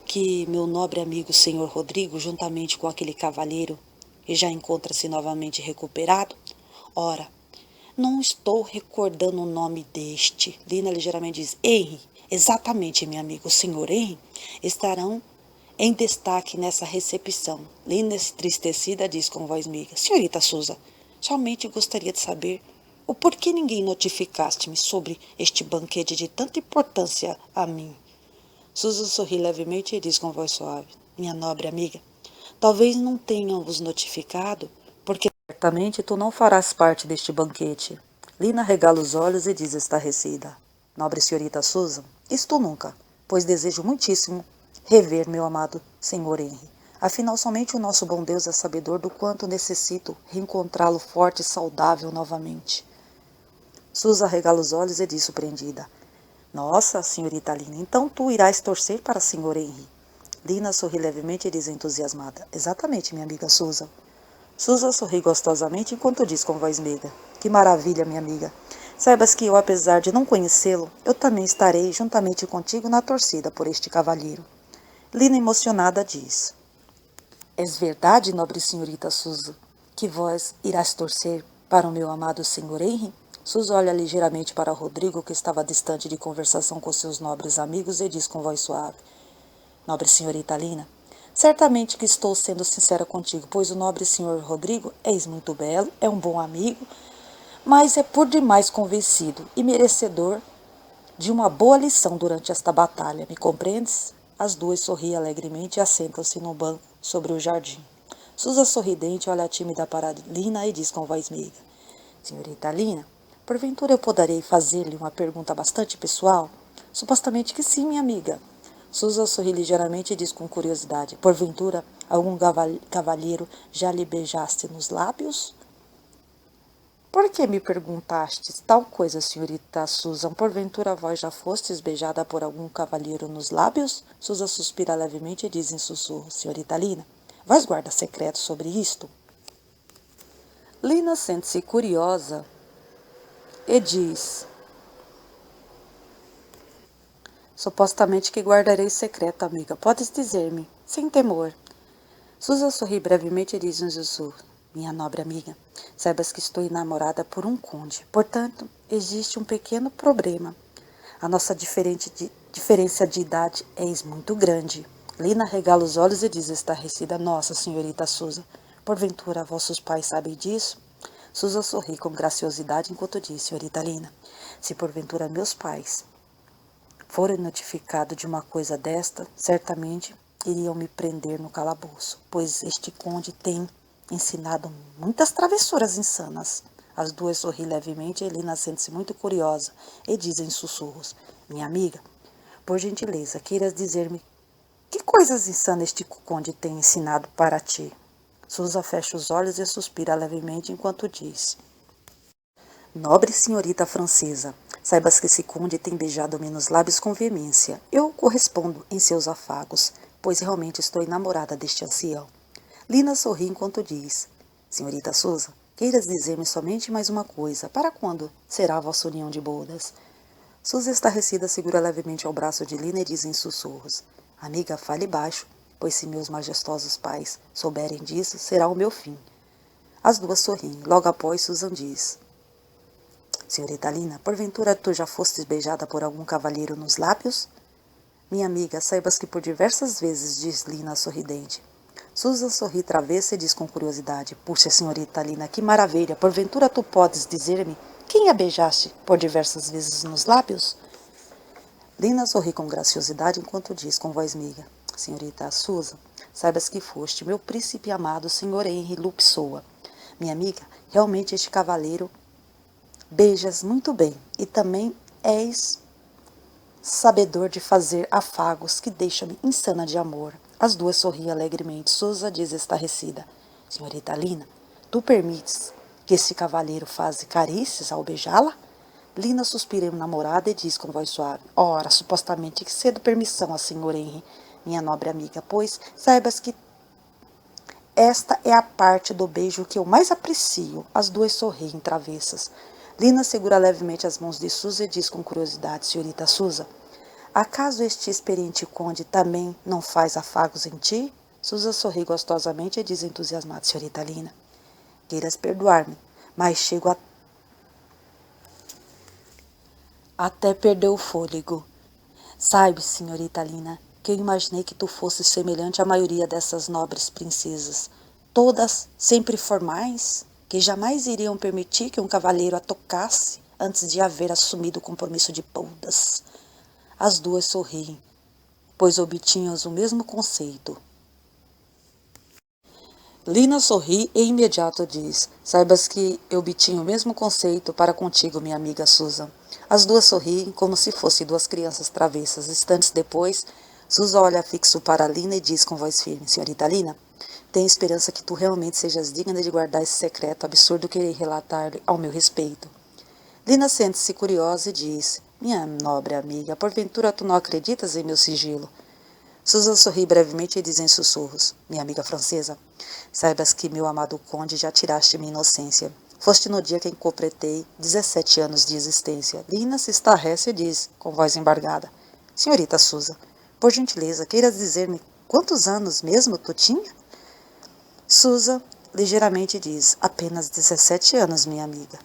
que meu nobre amigo senhor Rodrigo, juntamente com aquele cavalheiro, que já encontra-se novamente recuperado. Ora, não estou recordando o nome deste. Lina ligeiramente diz: Henry, exatamente, meu amigo, o senhor Henry, estarão em destaque nessa recepção. Lina, entristecida, diz com voz meiga: Senhorita Susa, somente gostaria de saber o porquê ninguém notificaste-me sobre este banquete de tanta importância a mim. Susan sorri levemente e diz com voz suave: Minha nobre amiga, talvez não tenham vos notificado, porque certamente tu não farás parte deste banquete. Lina regala os olhos e diz estarrecida: Nobre senhorita Susan, isto nunca, pois desejo muitíssimo rever meu amado senhor Henry. Afinal, somente o nosso bom Deus é sabedor do quanto necessito reencontrá-lo forte e saudável novamente. Susan regala os olhos e diz surpreendida: Nossa, senhorita Lina, então tu irás torcer para senhor Henry. Lina sorri levemente e diz entusiasmada: Exatamente, minha amiga Susan. Susan sorri gostosamente enquanto diz com voz meiga: Que maravilha, minha amiga. Saibas que eu, apesar de não conhecê-lo, eu também estarei juntamente contigo na torcida por este cavalheiro. Lina emocionada diz: És verdade, nobre senhorita Susan, que vós irás torcer para o meu amado senhor Henry? Susan olha ligeiramente para Rodrigo, que estava distante de conversação com seus nobres amigos, e diz com voz suave: Nobre senhorita Lina, certamente que estou sendo sincera contigo, pois o nobre senhor Rodrigo és muito belo, é um bom amigo, mas é por demais convencido e merecedor de uma boa lição durante esta batalha, me compreendes? As duas sorriem alegremente e assentam-se no banco sobre o jardim. Susan sorridente olha tímida para Lina e diz com voz meiga: Senhorita Lina, porventura eu poderei fazer-lhe uma pergunta bastante pessoal? Supostamente que sim, minha amiga. Susan sorri ligeiramente e diz com curiosidade: Porventura, algum cavalheiro já lhe beijaste nos lábios? Por que me perguntastes tal coisa, senhorita Susan? Porventura vós já fostes beijada por algum cavalheiro nos lábios? Susan suspira levemente e diz em sussurro: Senhorita Lina, vós guarda secreto sobre isto? Lina sente-se curiosa e diz: Supostamente que guardarei secreto, amiga. Podes dizer-me, sem temor. Susan sorri brevemente e diz em sussurro: Minha nobre amiga, saibas que estou enamorada por um conde. Portanto, existe um pequeno problema. A nossa diferença de idade é muito grande. Lina regala os olhos e diz estarrecida: Nossa, senhorita Susan, porventura vossos pais sabem disso? Susan sorri com graciosidade enquanto diz: Senhorita Lina, se porventura meus pais fora notificado de uma coisa desta, certamente iriam me prender no calabouço, pois este conde tem ensinado muitas travessuras insanas. As duas sorri levemente e Lina sente-se muito curiosa e diz em sussurros: minha amiga, por gentileza, queiras dizer-me que coisas insanas este conde tem ensinado para ti? Susa fecha os olhos e suspira levemente enquanto diz: nobre senhorita francesa, saibas que esse conde tem beijado-me nos lábios com veemência. Eu correspondo em seus afagos, pois realmente estou enamorada deste ancião. Lina sorri enquanto diz: senhorita Susa, queiras dizer-me somente mais uma coisa. Para quando será a vossa união de bodas? Susa estarrecida segura levemente ao braço de Lina e diz em sussurros: amiga, fale baixo, pois se meus majestosos pais souberem disso, será o meu fim. As duas sorriem. Logo após, Susan diz: senhorita Lina, porventura tu já fostes beijada por algum cavalheiro nos lábios? Minha amiga, saibas que por diversas vezes, diz Lina sorridente. Susan sorri travessa e diz com curiosidade: puxa, senhorita Lina, que maravilha! Porventura tu podes dizer-me quem a beijaste por diversas vezes nos lábios? Lina sorri com graciosidade enquanto diz com voz meiga: senhorita Susan, saibas que foste meu príncipe amado, senhor Henry Lupsoa. Minha amiga, realmente este cavaleiro beijas muito bem e também és sabedor de fazer afagos que deixam-me insana de amor. As duas sorriem alegremente. Susa diz estarrecida: senhorita Lina, tu permites que este cavaleiro faça carícias ao beijá-la? Lina suspira enamorada e diz com voz suave: ora, supostamente que cedo permissão a senhor Henry, minha nobre amiga, pois saibas que esta é a parte do beijo que eu mais aprecio. As duas sorriem travessas. Lina segura levemente as mãos de Susa e diz com curiosidade: senhorita Susa, acaso este experiente conde também não faz afagos em ti? Susa sorri gostosamente e diz entusiasmada: senhorita Lina, queiras perdoar-me, mas chego até perder o fôlego. Saiba, senhorita Lina, que eu imaginei que tu fosses semelhante à maioria dessas nobres princesas, todas sempre formais, que jamais iriam permitir que um cavalheiro a tocasse antes de haver assumido o compromisso de bodas. As duas sorriem, pois obtinham o mesmo conceito. Lina sorri e imediato diz: saibas que eu obtinha o mesmo conceito para contigo, minha amiga Susan. As duas sorriem como se fossem duas crianças travessas. Instantes depois, Susan olha fixo para Lina e diz com voz firme: senhorita Lina, tenho esperança que tu realmente sejas digna de guardar esse secreto absurdo que irei relatar ao meu respeito. Lina sente-se curiosa e diz: minha nobre amiga, porventura tu não acreditas em meu sigilo? Susan sorri brevemente e diz em sussurros: minha amiga francesa, saibas que meu amado conde já tiraste minha inocência. Foste no dia que completei 17 anos de existência. Lina se estarrece e diz, com voz embargada: senhorita Susan, por gentileza, queiras dizer-me quantos anos mesmo tu tinha? Susan ligeiramente diz: apenas 17 anos, minha amiga.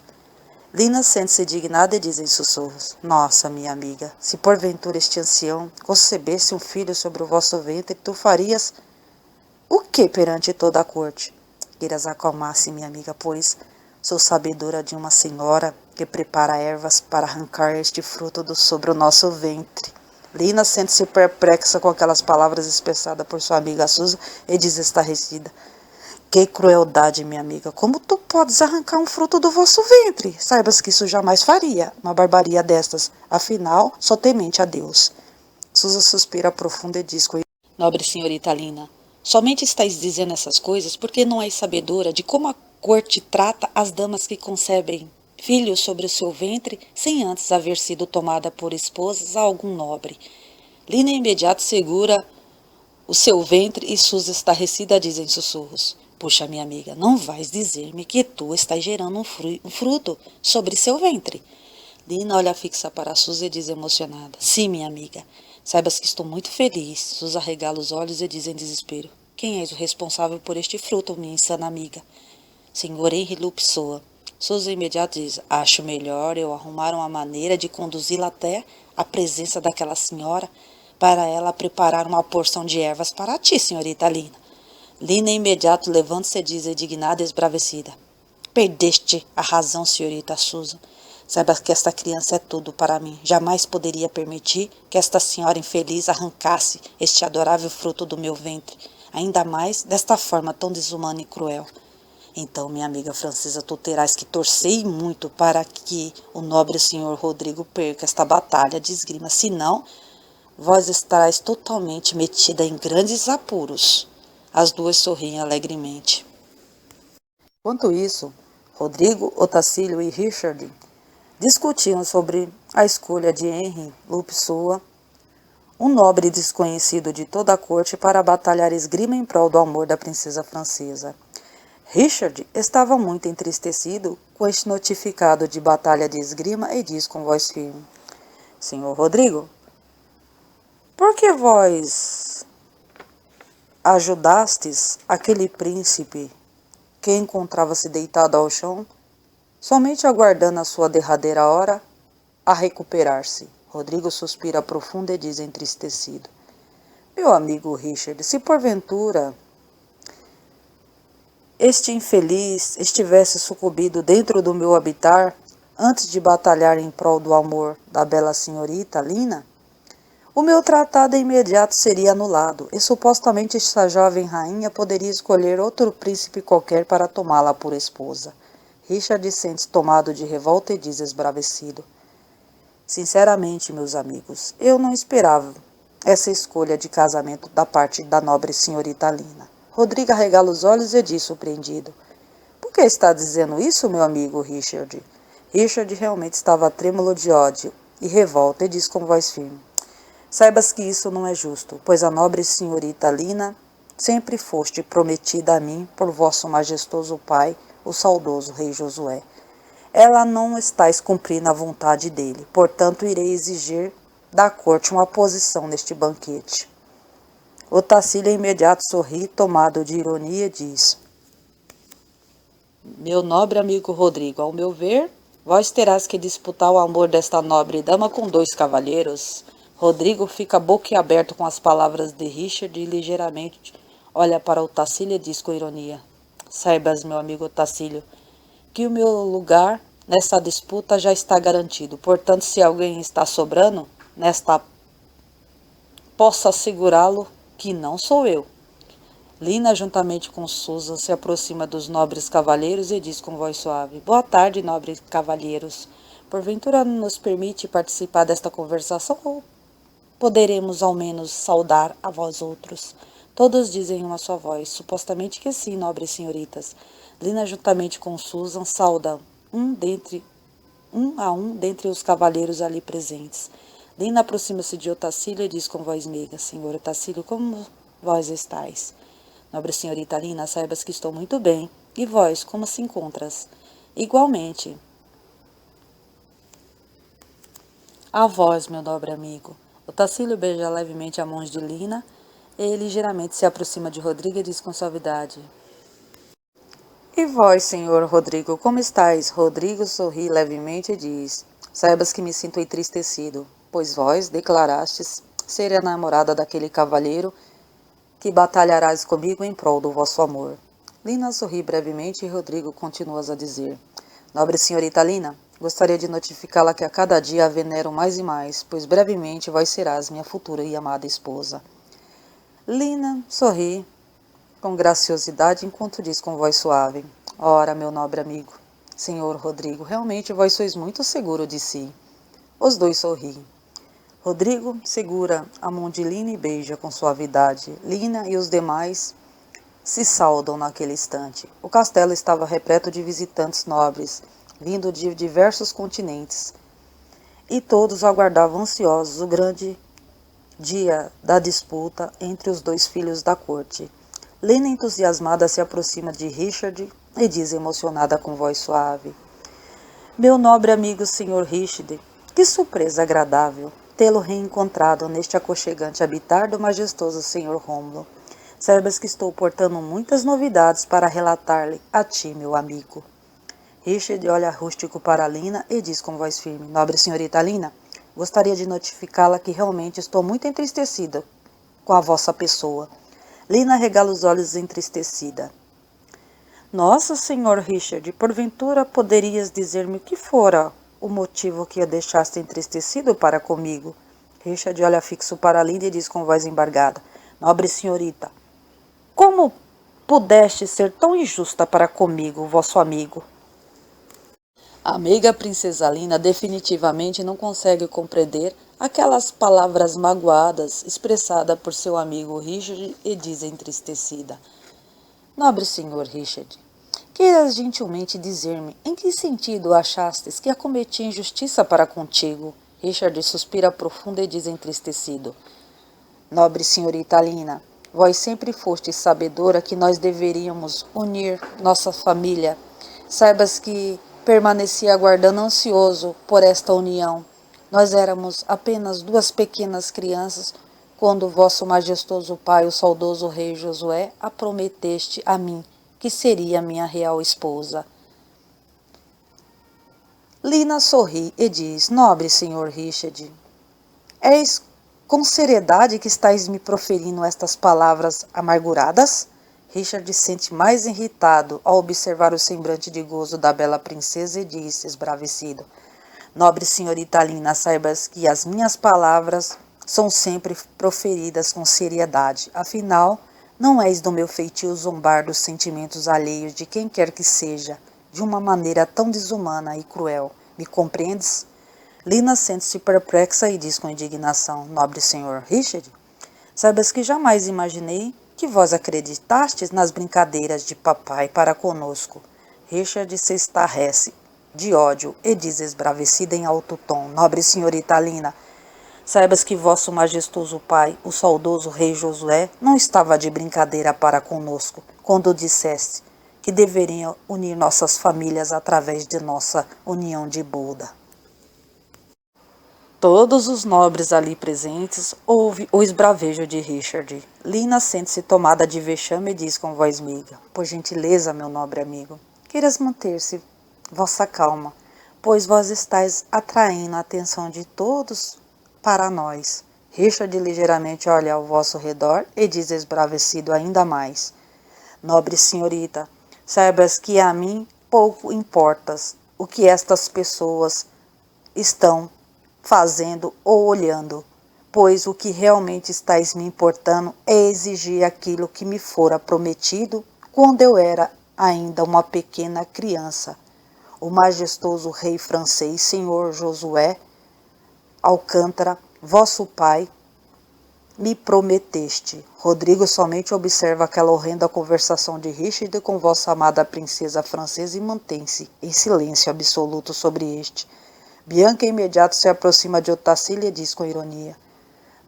Lina sente-se indignada e diz em sussurros: nossa, minha amiga, se porventura este ancião concebesse um filho sobre o vosso ventre, tu farias o que perante toda a corte? Queiras acalmar-se, minha amiga, pois sou sabedora de uma senhora que prepara ervas para arrancar este fruto sobre o nosso ventre. Lina sente-se perplexa com aquelas palavras expressadas por sua amiga Susan e diz estarrecida: que crueldade, minha amiga! Como tu podes arrancar um fruto do vosso ventre? Saibas que isso jamais faria, uma barbaria destas. Afinal, sou temente a Deus. Susan suspira profunda e diz: nobre senhorita Lina, somente estáis dizendo essas coisas porque não és sabedora de como a corte trata as damas que concebem filhos sobre o seu ventre sem antes haver sido tomada por esposas a algum nobre. Lina imediato segura o seu ventre e Susan estarrecida diz em sussurros: puxa, minha amiga, não vais dizer-me que tu estás gerando um fruto sobre seu ventre. Lina olha fixa para Susan e diz emocionada: sim, minha amiga, saibas que estou muito feliz. Susan regala os olhos e diz em desespero: quem és o responsável por este fruto, minha insana amiga? Senhor Henry Lupsoa. Susan imediato diz: acho melhor eu arrumar uma maneira de conduzi-la até a presença daquela senhora, para ela preparar uma porção de ervas para ti, senhorita Lina. Lina imediato levanta-se e diz indignada e esbravecida: perdeste a razão, senhorita Susan. Saiba que esta criança é tudo para mim. Jamais poderia permitir que esta senhora infeliz arrancasse este adorável fruto do meu ventre, ainda mais desta forma tão desumana e cruel. Então, minha amiga Francesa, tu terás que torcer e muito para que o nobre senhor Rodrigo perca esta batalha de esgrima, senão vós estarás totalmente metida em grandes apuros. As duas sorriem alegremente. Enquanto isso, Rodrigo, Otacílio e Richard discutiam sobre a escolha de Henri Lupsua, um nobre desconhecido de toda a corte, para batalhar esgrima em prol do amor da princesa francesa. Richard estava muito entristecido com este notificado de batalha de esgrima e disse com voz firme: Senhor Rodrigo, por que vós ajudastes aquele príncipe que encontrava-se deitado ao chão, somente aguardando a sua derradeira hora a recuperar-se? Rodrigo suspira profundo e diz entristecido: Meu amigo Richard, se porventura este infeliz estivesse sucumbido dentro do meu habitar antes de batalhar em prol do amor da bela senhorita Lina, o meu tratado imediato seria anulado, e supostamente esta jovem rainha poderia escolher outro príncipe qualquer para tomá-la por esposa. Richard sente-se tomado de revolta e diz esbravecido: Sinceramente, meus amigos, eu não esperava essa escolha de casamento da parte da nobre senhorita Lina. Rodrigo arregala os olhos e diz surpreendido: Por que está dizendo isso, meu amigo Richard? Richard realmente estava trêmulo de ódio e revolta e diz com voz firme: Saibas que isso não é justo, pois a nobre senhorita Lina sempre foste prometida a mim por vosso majestoso pai, o saudoso rei Josué. Ela não está cumprindo a vontade dele, portanto irei exigir da corte uma posição neste banquete. Otacílio imediato sorri, tomado de ironia, e diz: Meu nobre amigo Rodrigo, ao meu ver, vós terás que disputar o amor desta nobre dama com 2 cavalheiros. Rodrigo fica boquiaberto com as palavras de Richard e ligeiramente olha para Otacílio e diz com ironia: Saibas, meu amigo Otacílio, que o meu lugar nessa disputa já está garantido. Portanto, se alguém está sobrando nesta, posso assegurá-lo que não sou eu. Lina, juntamente com Susan, se aproxima dos nobres cavalheiros e diz com voz suave: Boa tarde, nobres cavalheiros. Porventura nos permite participar desta conversação ou poderemos ao menos saudar a vós outros? Todos dizem em uma só voz: Supostamente que sim, nobres senhoritas. Lina, juntamente com Susan, sauda um a um dentre os cavalheiros ali presentes. Lina aproxima-se de Otacílio e diz com voz meiga: Senhor Otacílio, como vós estáis? Nobre senhorita Lina, saibas que estou muito bem. E vós, como se encontras? Igualmente. A vós, meu nobre amigo. Otacílio beija levemente a mão de Lina e ligeiramente se aproxima de Rodrigo e diz com suavidade: E vós, senhor Rodrigo, como estáis? Rodrigo sorri levemente e diz: Saibas que me sinto entristecido, pois vós declarastes ser a namorada daquele cavalheiro que batalharás comigo em prol do vosso amor. Lina sorri brevemente e Rodrigo continua a dizer: Nobre senhorita Lina, gostaria de notificá-la que a cada dia a venero mais e mais, pois brevemente vós serás minha futura e amada esposa. Lina sorri com graciosidade enquanto diz com voz suave: Ora, meu nobre amigo, senhor Rodrigo, realmente vós sois muito seguro de si. Os dois sorriem. Rodrigo segura a mão de Lina e beija com suavidade. Lina e os demais se saudam naquele instante. O castelo estava repleto de visitantes nobres, vindo de diversos continentes, e todos aguardavam ansiosos o grande dia da disputa entre os 2 filhos da corte. Lina, entusiasmada, se aproxima de Richard e diz emocionada com voz suave: Meu nobre amigo Sr. Richard, que surpresa agradável tê-lo reencontrado neste aconchegante habitar do majestoso Sr. Rômulo. Saibas que estou portando muitas novidades para relatar-lhe a ti, meu amigo. Richard olha rústico para Lina e diz com voz firme: Nobre senhorita Lina, gostaria de notificá-la que realmente estou muito entristecida com a vossa pessoa. Lina regala os olhos entristecida. Nossa, senhor Richard, porventura poderias dizer-me o que fora o motivo que a deixaste entristecido para comigo? Richard olha fixo para Linda e diz com voz embargada: Nobre senhorita, como pudeste ser tão injusta para comigo, vosso amigo? A meiga princesa Lina definitivamente não consegue compreender aquelas palavras magoadas expressadas por seu amigo Richard e diz entristecida: Nobre senhor Richard, queiras gentilmente dizer-me em que sentido achastes que acometi injustiça para contigo? Richard suspira profundo e diz entristecido: Nobre senhorita Lina, vós sempre fostes sabedora que nós deveríamos unir nossa família. Saibas que permaneci aguardando ansioso por esta união. Nós éramos apenas duas pequenas crianças quando vosso majestoso pai, o saudoso rei Josué, a prometeste a mim, que seria minha real esposa. Lina sorri e diz: Nobre senhor Richard, és com seriedade que estáis me proferindo estas palavras amarguradas? Richard sente mais irritado ao observar o semblante de gozo da bela princesa e disse, esbravecido: Nobre senhorita Lina, saibas que as minhas palavras são sempre proferidas com seriedade. Afinal, não és do meu feitio zombar dos sentimentos alheios de quem quer que seja, de uma maneira tão desumana e cruel. Me compreendes? Lina sente-se perplexa e diz com indignação: Nobre senhor Richard, saibas que jamais imaginei que vós acreditastes nas brincadeiras de papai para conosco. Richard se estarrece de ódio e diz esbravecida em alto tom: Nobre senhorita Lina, saibas que vosso majestoso pai, o saudoso rei Josué, não estava de brincadeira para conosco, quando disseste que deveriam unir nossas famílias através de nossa união de boda. Todos os nobres ali presentes ouvem o esbravejo de Richard. Lina sente-se tomada de vexame e diz com voz meiga: Por gentileza, meu nobre amigo, queiras manter-se vossa calma, pois vós estáis atraindo a atenção de todos para nós. Richard ligeiramente olha ao vosso redor e diz esbravecido ainda mais: Nobre senhorita, saibas que a mim pouco importas o que estas pessoas estão fazendo ou olhando, pois o que realmente estáis me importando é exigir aquilo que me fora prometido quando eu era ainda uma pequena criança. O majestoso rei francês, senhor Josué Alcântara, vosso pai, me prometeste. Rodrigo somente observa aquela horrenda conversação de Richard com vossa amada princesa francesa e mantém-se em silêncio absoluto sobre este. Bianca imediato se aproxima de Otacílio e diz com ironia: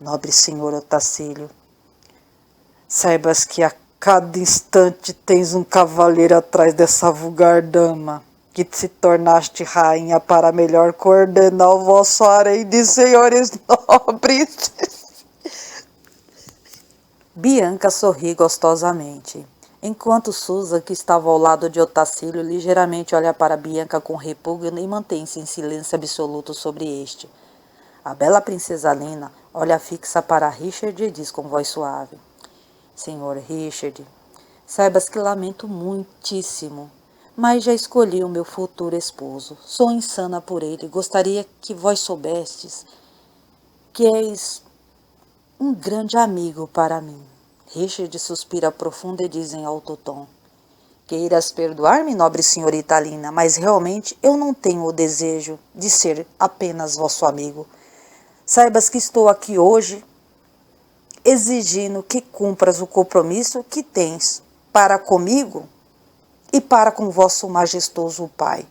Nobre senhor Otacílio, saibas que a cada instante tens um cavaleiro atrás dessa vulgar dama, que se tornaste rainha para melhor coordenar o vosso harém de senhores nobres. Bianca sorri gostosamente, enquanto Susan, que estava ao lado de Otacílio, ligeiramente olha para Bianca com repúdio e mantém-se em silêncio absoluto sobre este. A bela princesa Lina olha fixa para Richard e diz com voz suave: Senhor Richard, saibas que lamento muitíssimo, mas já escolhi o meu futuro esposo. Sou insana por ele. Gostaria que vós soubestes que és um grande amigo para mim. Richard suspira profundo e diz em alto tom: Queiras perdoar-me, nobre senhorita Lina, mas realmente eu não tenho o desejo de ser apenas vosso amigo. Saibas que estou aqui hoje exigindo que cumpras o compromisso que tens para comigo e para com vosso majestoso pai,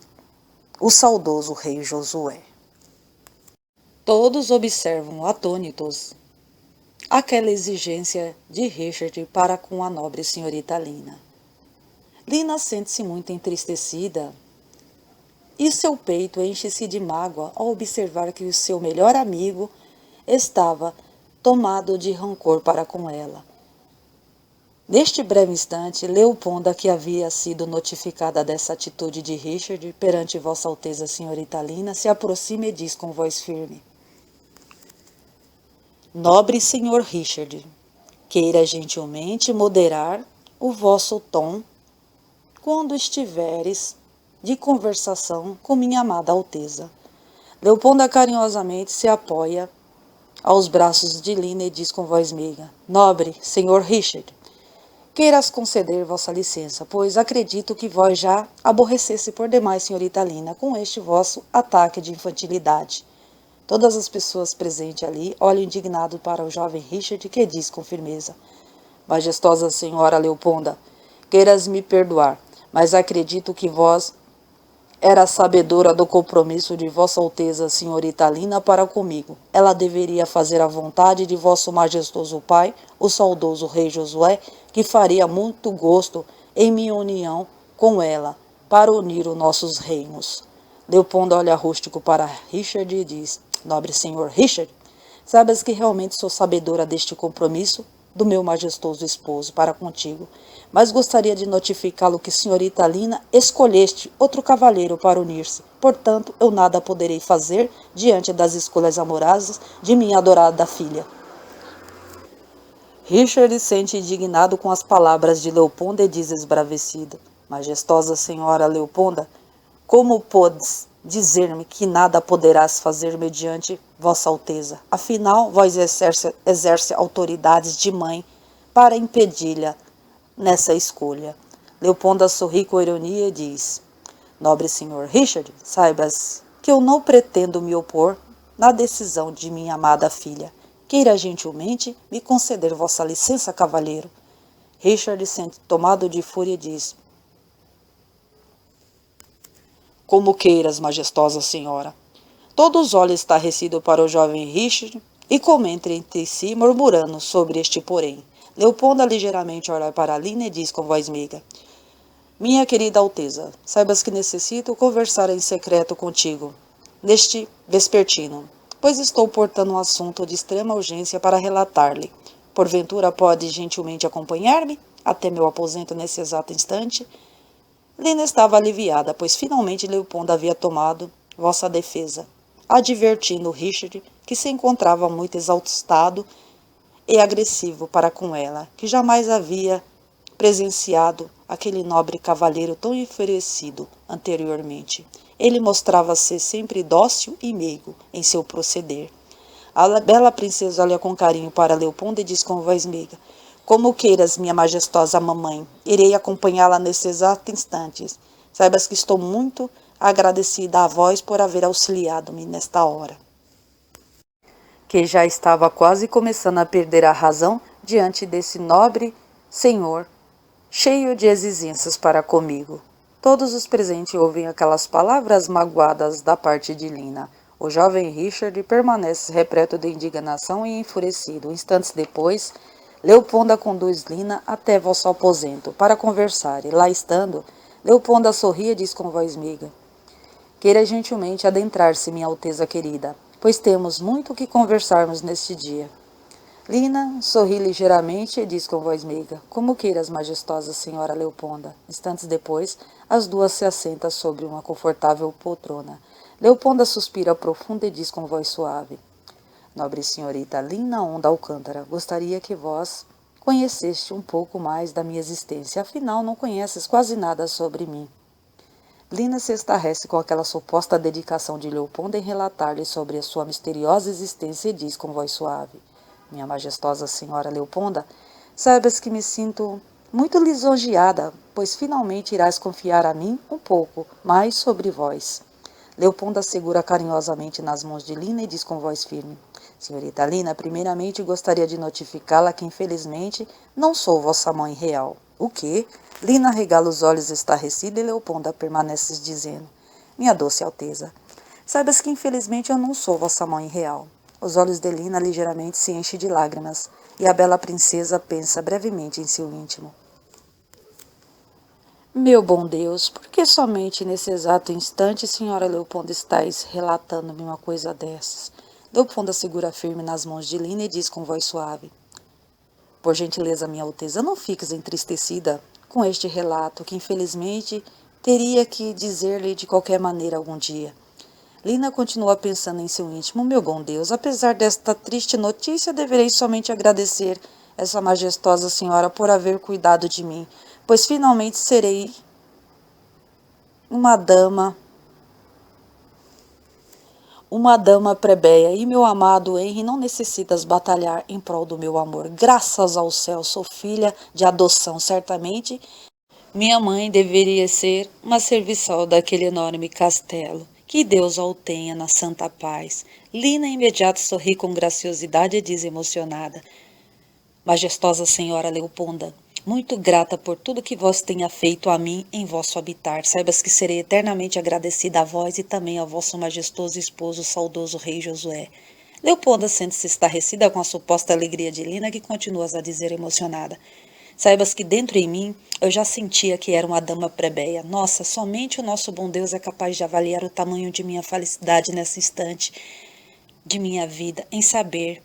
o saudoso rei Josué. Todos observam atônitos aquela exigência de Richard para com a nobre senhorita Lina. Lina sente-se muito entristecida e seu peito enche-se de mágoa ao observar que o seu melhor amigo estava tomado de rancor para com ela. Neste breve instante, Leoponda, que havia sido notificada dessa atitude de Richard perante Vossa Alteza Senhorita Lina, se aproxima e diz com voz firme: Nobre senhor Richard, queira gentilmente moderar o vosso tom quando estiveres de conversação com minha amada Alteza. Leoponda carinhosamente se apoia aos braços de Lina e diz com voz meiga: Nobre senhor Richard, queiras conceder vossa licença, pois acredito que vós já aborrecesse por demais, senhorita Lina, com este vosso ataque de infantilidade. Todas as pessoas presentes ali olham indignado para o jovem Richard, que diz com firmeza: Majestosa senhora Leoponda, queiras me perdoar, mas acredito que vós era sabedora do compromisso de Vossa Alteza, senhorita Lina, para comigo. Ela deveria fazer a vontade de vosso majestoso pai, o saudoso rei Josué, que faria muito gosto em minha união com ela, para unir os nossos reinos. Leopold olha rústico para Richard e diz: Nobre senhor Richard, sabes que realmente sou sabedora deste compromisso do meu majestoso esposo para contigo, mas gostaria de notificá-lo que senhorita Lina escolheste outro cavalheiro para unir-se. Portanto, eu nada poderei fazer diante das escolhas amorosas de minha adorada filha. Richard se sente indignado com as palavras de Leoponda e diz esbravecido: Majestosa senhora Leoponda, como podes dizer-me que nada poderás fazer mediante vossa alteza? Afinal, vós exerce autoridades de mãe para impedi-la nessa escolha. Leoponda sorri com ironia e diz: Nobre senhor Richard, saibas que eu não pretendo me opor na decisão de minha amada filha. Queira gentilmente me conceder vossa licença, cavalheiro. Richard, sente tomado de fúria, diz: Como queiras, majestosa senhora. Todos os olhos estarrecidos para o jovem Richard e comentam entre si, murmurando sobre este porém. Leoponda ligeiramente olha para Lina e diz com voz meiga: Minha querida Alteza, saibas que necessito conversar em secreto contigo neste vespertino, pois estou portando um assunto de extrema urgência para relatar-lhe. Porventura pode gentilmente acompanhar-me até meu aposento nesse exato instante? Lina estava aliviada, pois finalmente Leopold havia tomado vossa defesa, advertindo Richard que se encontrava muito exaltado e agressivo para com ela, que jamais havia presenciado aquele nobre cavalheiro tão enfurecido anteriormente. Ele mostrava-se sempre dócil e meigo em seu proceder. A bela princesa olha com carinho para Leopold e diz com voz meiga: Como queiras, minha majestosa mamãe, irei acompanhá-la nesse exato instante. Saibas que estou muito agradecida a vós por haver auxiliado-me nesta hora. Que já estava quase começando a perder a razão diante desse nobre senhor, cheio de exigências para comigo. Todos os presentes ouvem aquelas palavras magoadas da parte de Lina. O jovem Richard permanece repleto de indignação e enfurecido. Instantes depois, Leoponda conduz Lina até vosso aposento para conversar, e lá estando, Leoponda sorri e diz com voz meiga: Queira gentilmente adentrar-se, minha alteza querida, pois temos muito que conversarmos neste dia. Lina sorri ligeiramente e diz com voz meiga: Como queiras, majestosa senhora Leoponda. Instantes depois, as duas se assentam sobre uma confortável poltrona. Leoponda suspira profundo e diz com voz suave: Nobre senhorita Lina Onda Alcântara, gostaria que vós conheceste um pouco mais da minha existência, afinal não conheces quase nada sobre mim. Lina se estarrece com aquela suposta dedicação de Leoponda em relatar-lhe sobre a sua misteriosa existência e diz com voz suave: Minha majestosa senhora Leoponda, saibas que me sinto muito lisonjeada, pois finalmente irás confiar a mim um pouco mais sobre vós. Leoponda segura carinhosamente nas mãos de Lina e diz com voz firme: Senhorita Lina, primeiramente gostaria de notificá-la que infelizmente não sou vossa mãe real. O quê? Lina regala os olhos estarrecida e Leoponda permanece dizendo: Minha doce Alteza, saibas que infelizmente eu não sou vossa mãe real. Os olhos de Lina ligeiramente se enchem de lágrimas e a bela princesa pensa brevemente em seu íntimo: Meu bom Deus, por que somente nesse exato instante, senhora Leoponda, estáis relatando-me uma coisa dessas? Leoponda segura firme nas mãos de Lina e diz com voz suave: Por gentileza, minha Alteza, não fiques entristecida com este relato, que infelizmente teria que dizer-lhe de qualquer maneira algum dia. Lina continua pensando em seu íntimo: Meu bom Deus, apesar desta triste notícia, deverei somente agradecer essa majestosa senhora por haver cuidado de mim, pois finalmente serei uma dama. uma dama plebeia, e meu amado Henry não necessitas batalhar em prol do meu amor. Graças ao céu, sou filha de adoção, certamente. Minha mãe deveria ser uma serviçal daquele enorme castelo. Que Deus a o tenha na santa paz. Lina imediato sorri com graciosidade e diz emocionada: Majestosa Senhora Leoponda, muito grata por tudo que vós tenha feito a mim em vosso habitar. Saibas que serei eternamente agradecida a vós e também ao vosso majestoso esposo, saudoso rei Josué. Leoponda sente-se estarrecida com a suposta alegria de Lina, que continua a dizer emocionada: Saibas que dentro em mim eu já sentia que era uma dama plebeia. Nossa, somente o nosso bom Deus é capaz de avaliar o tamanho de minha felicidade nesse instante de minha vida, em saber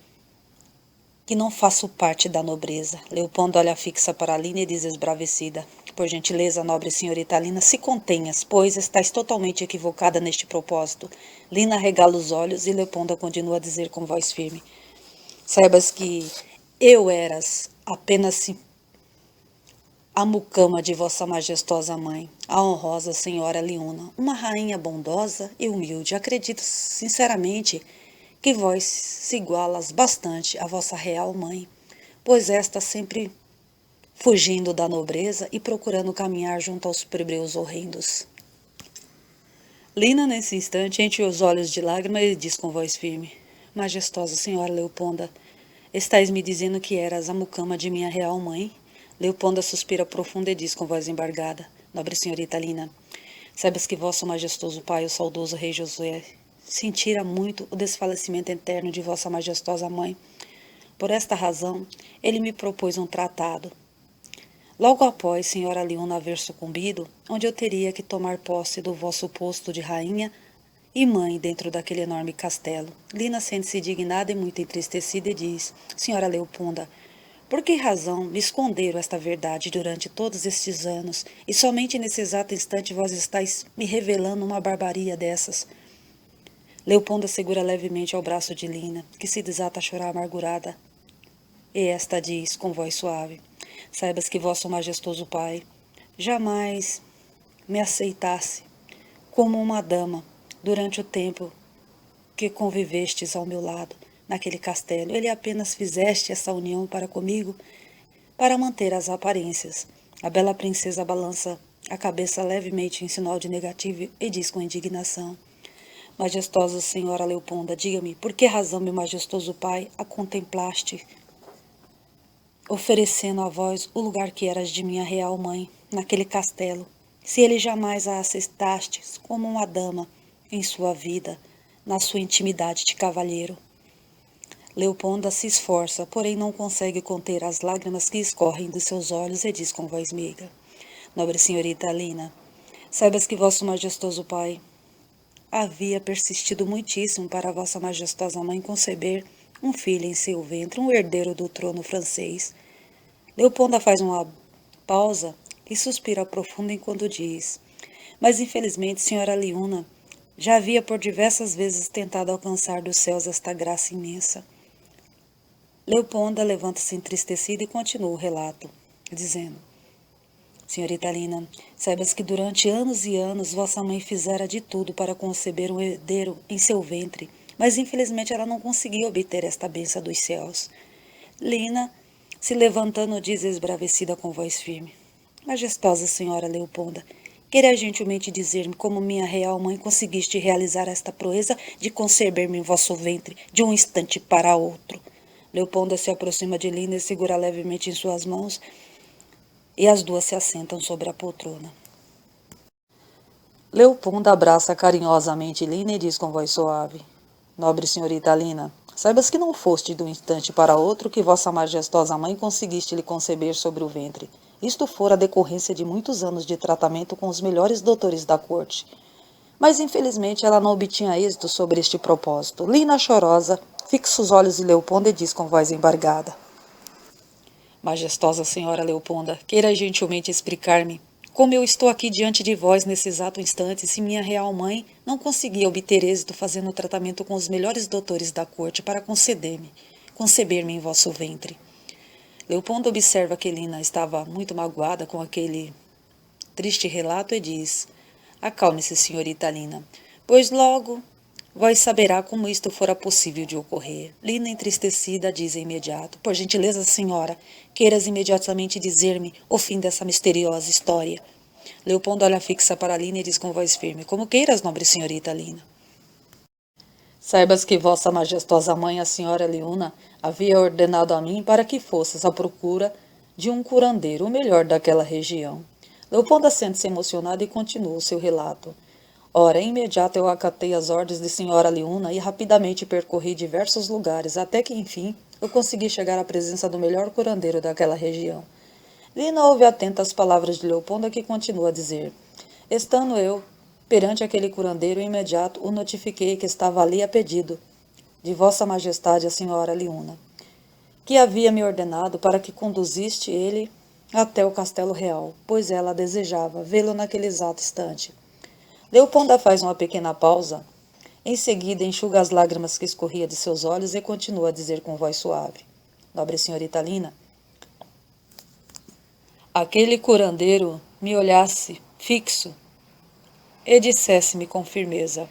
que não faço parte da nobreza. Leopoldo olha fixa para Lina e diz esbravecida: Por gentileza, nobre senhorita Lina, se contenhas, pois estás totalmente equivocada neste propósito. Lina regala os olhos e Leopoldo continua a dizer com voz firme: Saibas que eu eras apenas a mucama de vossa majestosa mãe, a honrosa senhora Leona, uma rainha bondosa e humilde. Acredito sinceramente que vós se igualas bastante à vossa real mãe, pois esta sempre fugindo da nobreza e procurando caminhar junto aos plebeus horrendos. Lina, nesse instante, enche os olhos de lágrimas e diz com voz firme: Majestosa senhora Leoponda, estais me dizendo que eras a mucama de minha real mãe? Leoponda suspira profunda e diz com voz embargada: Nobre senhorita Lina, saibas que vosso majestoso pai, o saudoso rei Josué, sentira muito o desfalecimento eterno de vossa majestosa mãe. Por esta razão, ele me propôs um tratado. Logo após senhora Leona haver sucumbido, onde eu teria que tomar posse do vosso posto de rainha e mãe dentro daquele enorme castelo. Lina sente-se indignada e muito entristecida e diz: Senhora Leopolda, por que razão me esconderam esta verdade durante todos estes anos, e somente nesse exato instante vós estáis me revelando uma barbaria dessas? Leopolda segura levemente ao braço de Lina, que se desata a chorar amargurada, e esta diz com voz suave: Saibas que vosso majestoso pai jamais me aceitasse como uma dama durante o tempo que convivestes ao meu lado naquele castelo. Ele apenas fizeste essa união para comigo para manter as aparências. A bela princesa balança a cabeça levemente em sinal de negativo e diz com indignação: Majestosa senhora Leoponda, diga-me, por que razão meu majestoso pai a contemplaste, oferecendo a vós o lugar que eras de minha real mãe naquele castelo, se ele jamais a aceitastes como uma dama em sua vida, na sua intimidade de cavalheiro? Leoponda se esforça, porém não consegue conter as lágrimas que escorrem dos seus olhos e diz com voz meiga: Nobre senhorita Lina, saibas que vosso majestoso pai havia persistido muitíssimo para vossa majestosa mãe conceber um filho em seu ventre, um herdeiro do trono francês. Leoponda faz uma pausa e suspira profunda enquanto diz: Mas infelizmente, senhora Leona já havia por diversas vezes tentado alcançar dos céus esta graça imensa. Leoponda levanta-se entristecida e continua o relato, dizendo: Senhorita Lina, saibas que durante anos e anos vossa mãe fizera de tudo para conceber um herdeiro em seu ventre, mas infelizmente ela não conseguiu obter esta bênção dos céus. Lina, se levantando, diz esbravecida com voz firme: Majestosa senhora Leoponda, queira gentilmente dizer-me como minha real mãe conseguiste realizar esta proeza de conceber-me em vosso ventre de um instante para outro? Leoponda se aproxima de Lina e segura levemente em suas mãos, e as duas se assentam sobre a poltrona. Leoponda abraça carinhosamente Lina e diz com voz suave: Nobre senhorita Lina, saibas que não foste de um instante para outro que vossa majestosa mãe conseguiste lhe conceber sobre o ventre. Isto fora a decorrência de muitos anos de tratamento com os melhores doutores da corte. Mas infelizmente ela não obtinha êxito sobre este propósito. Lina, chorosa, fixa os olhos em Leoponda e diz com voz embargada: Majestosa senhora Leoponda, queira gentilmente explicar-me como eu estou aqui diante de vós nesse exato instante, se minha real mãe não conseguia obter êxito fazendo o tratamento com os melhores doutores da corte para conceber-me em vosso ventre. Leoponda observa que Lina estava muito magoada com aquele triste relato e diz: Acalme-se, senhorita Lina, pois logo Vós saberá como isto fora possível de ocorrer. Lina, entristecida, diz imediato: Por gentileza, senhora, queiras imediatamente dizer-me o fim dessa misteriosa história. Leopoldo olha fixa para Lina e diz com voz firme: Como queiras, nobre senhorita Lina. Saibas que vossa majestosa mãe, a senhora Leona, havia ordenado a mim para que fosses à procura de um curandeiro, o melhor daquela região. Leopoldo sente-se emocionado e continua o seu relato. Ora, imediato eu acatei as ordens de senhora Leona e rapidamente percorri diversos lugares, até que, enfim, eu consegui chegar à presença do melhor curandeiro daquela região. Lina ouve atenta as palavras de Leopoldo, que continua a dizer: Estando eu perante aquele curandeiro, imediato o notifiquei que estava ali a pedido de vossa majestade a senhora Leona, que havia me ordenado para que conduziste ele até o castelo real, pois ela desejava vê-lo naquele exato instante. Leopolda faz uma pequena pausa, em seguida enxuga as lágrimas que escorria de seus olhos e continua a dizer com voz suave: Nobre senhorita Lina, aquele curandeiro me olhasse fixo e dissesse-me com firmeza: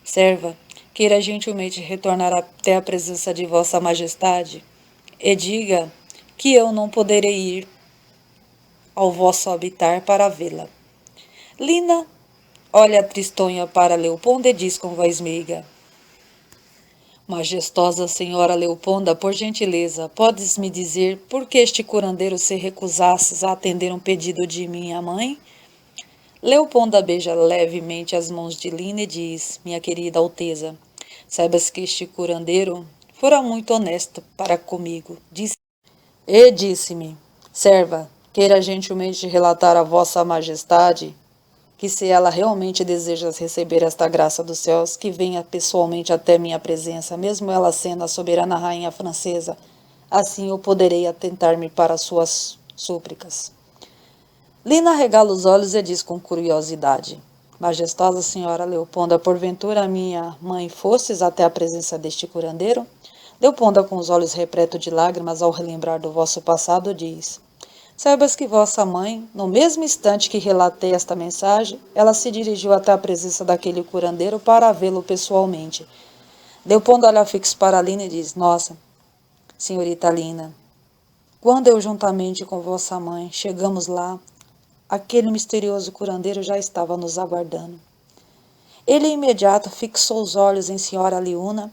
Serva, queira gentilmente retornar até a presença de vossa majestade e diga que eu não poderei ir ao vosso habitar para vê-la. Lina olha tristonha para Leopolda e diz com voz meiga: Majestosa senhora Leopolda, por gentileza, podes me dizer por que este curandeiro se recusasse a atender um pedido de minha mãe? Leopolda beija levemente as mãos de Lina e diz: Minha querida Alteza, saibas que este curandeiro fora muito honesto para comigo. Disse-me: Serva, queira gentilmente relatar a vossa majestade que se ela realmente deseja receber esta graça dos céus, que venha pessoalmente até minha presença, mesmo ela sendo a soberana rainha francesa. Assim eu poderei atentar-me para suas súplicas. Lina regala os olhos e diz com curiosidade: Majestosa senhora Leopolda, porventura minha mãe fostes até a presença deste curandeiro? Leopolda, com os olhos repletos de lágrimas ao relembrar do vosso passado, diz: Saibas que vossa mãe, no mesmo instante que relatei esta mensagem, ela se dirigiu até a presença daquele curandeiro para vê-lo pessoalmente. Leopoldo olha fixo para Lina e diz: Nossa, senhorita Lina, quando eu juntamente com vossa mãe chegamos lá, aquele misterioso curandeiro já estava nos aguardando. Ele imediato fixou os olhos em senhora Leona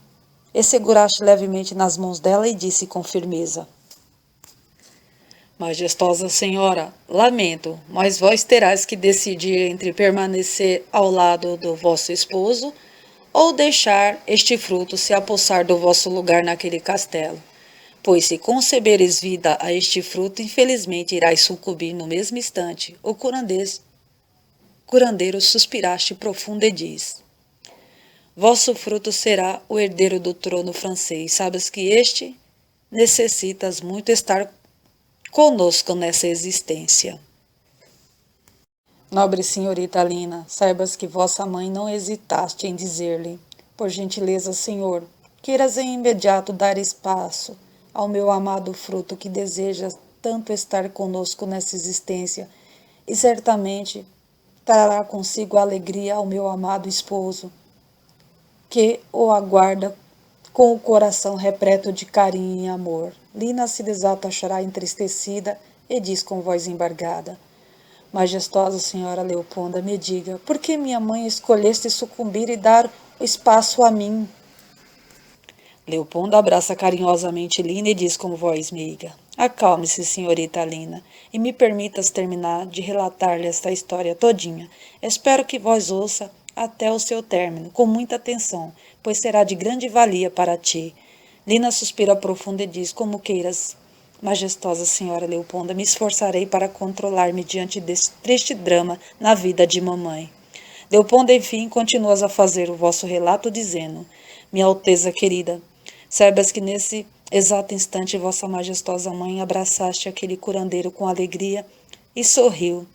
e seguraste levemente nas mãos dela e disse com firmeza: Majestosa senhora, lamento, mas vós terás que decidir entre permanecer ao lado do vosso esposo ou deixar este fruto se apossar do vosso lugar naquele castelo. Pois se conceberes vida a este fruto, infelizmente irás sucumbir no mesmo instante. O curandeiro suspiraste profundo e diz: Vosso fruto será o herdeiro do trono francês. Sabes que este necessitas muito estar conosco nessa existência. Nobre senhorita Lina, saibas que vossa mãe não hesitaste em dizer-lhe: Por gentileza, senhor, queiras em imediato dar espaço ao meu amado fruto que deseja tanto estar conosco nessa existência, e certamente trará consigo alegria ao meu amado esposo, que o aguarda com o coração repleto de carinho e amor. Lina se desata a chorar entristecida e diz com voz embargada: Majestosa senhora Leopolda, me diga, por que minha mãe escolheste sucumbir e dar o espaço a mim? Leopolda abraça carinhosamente Lina e diz com voz meiga: Acalme-se, senhorita Lina, e me permitas terminar de relatar-lhe esta história todinha. Espero que vós ouça até o seu término, com muita atenção, pois será de grande valia para ti. Lina suspira profundo e diz: Como queiras, majestosa senhora Leopolda, me esforçarei para controlar-me diante deste triste drama na vida de mamãe. Leopolda, enfim, continuas a fazer o vosso relato, dizendo: Minha Alteza querida, saibas que nesse exato instante vossa majestosa mãe abraçaste aquele curandeiro com alegria e sorriu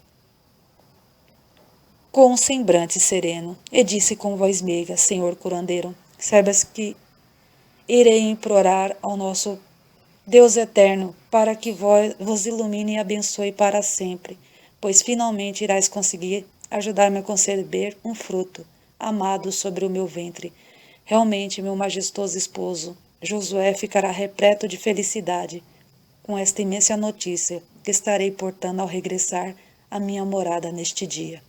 com um semblante sereno, e disse com voz meiga: Senhor curandeiro, saibas que irei implorar ao nosso Deus eterno para que vos ilumine e abençoe para sempre, pois finalmente irás conseguir ajudar-me a conceber um fruto amado sobre o meu ventre. Realmente, meu majestoso esposo, Josué ficará repleto de felicidade com esta imensa notícia que estarei portando ao regressar à minha morada neste dia.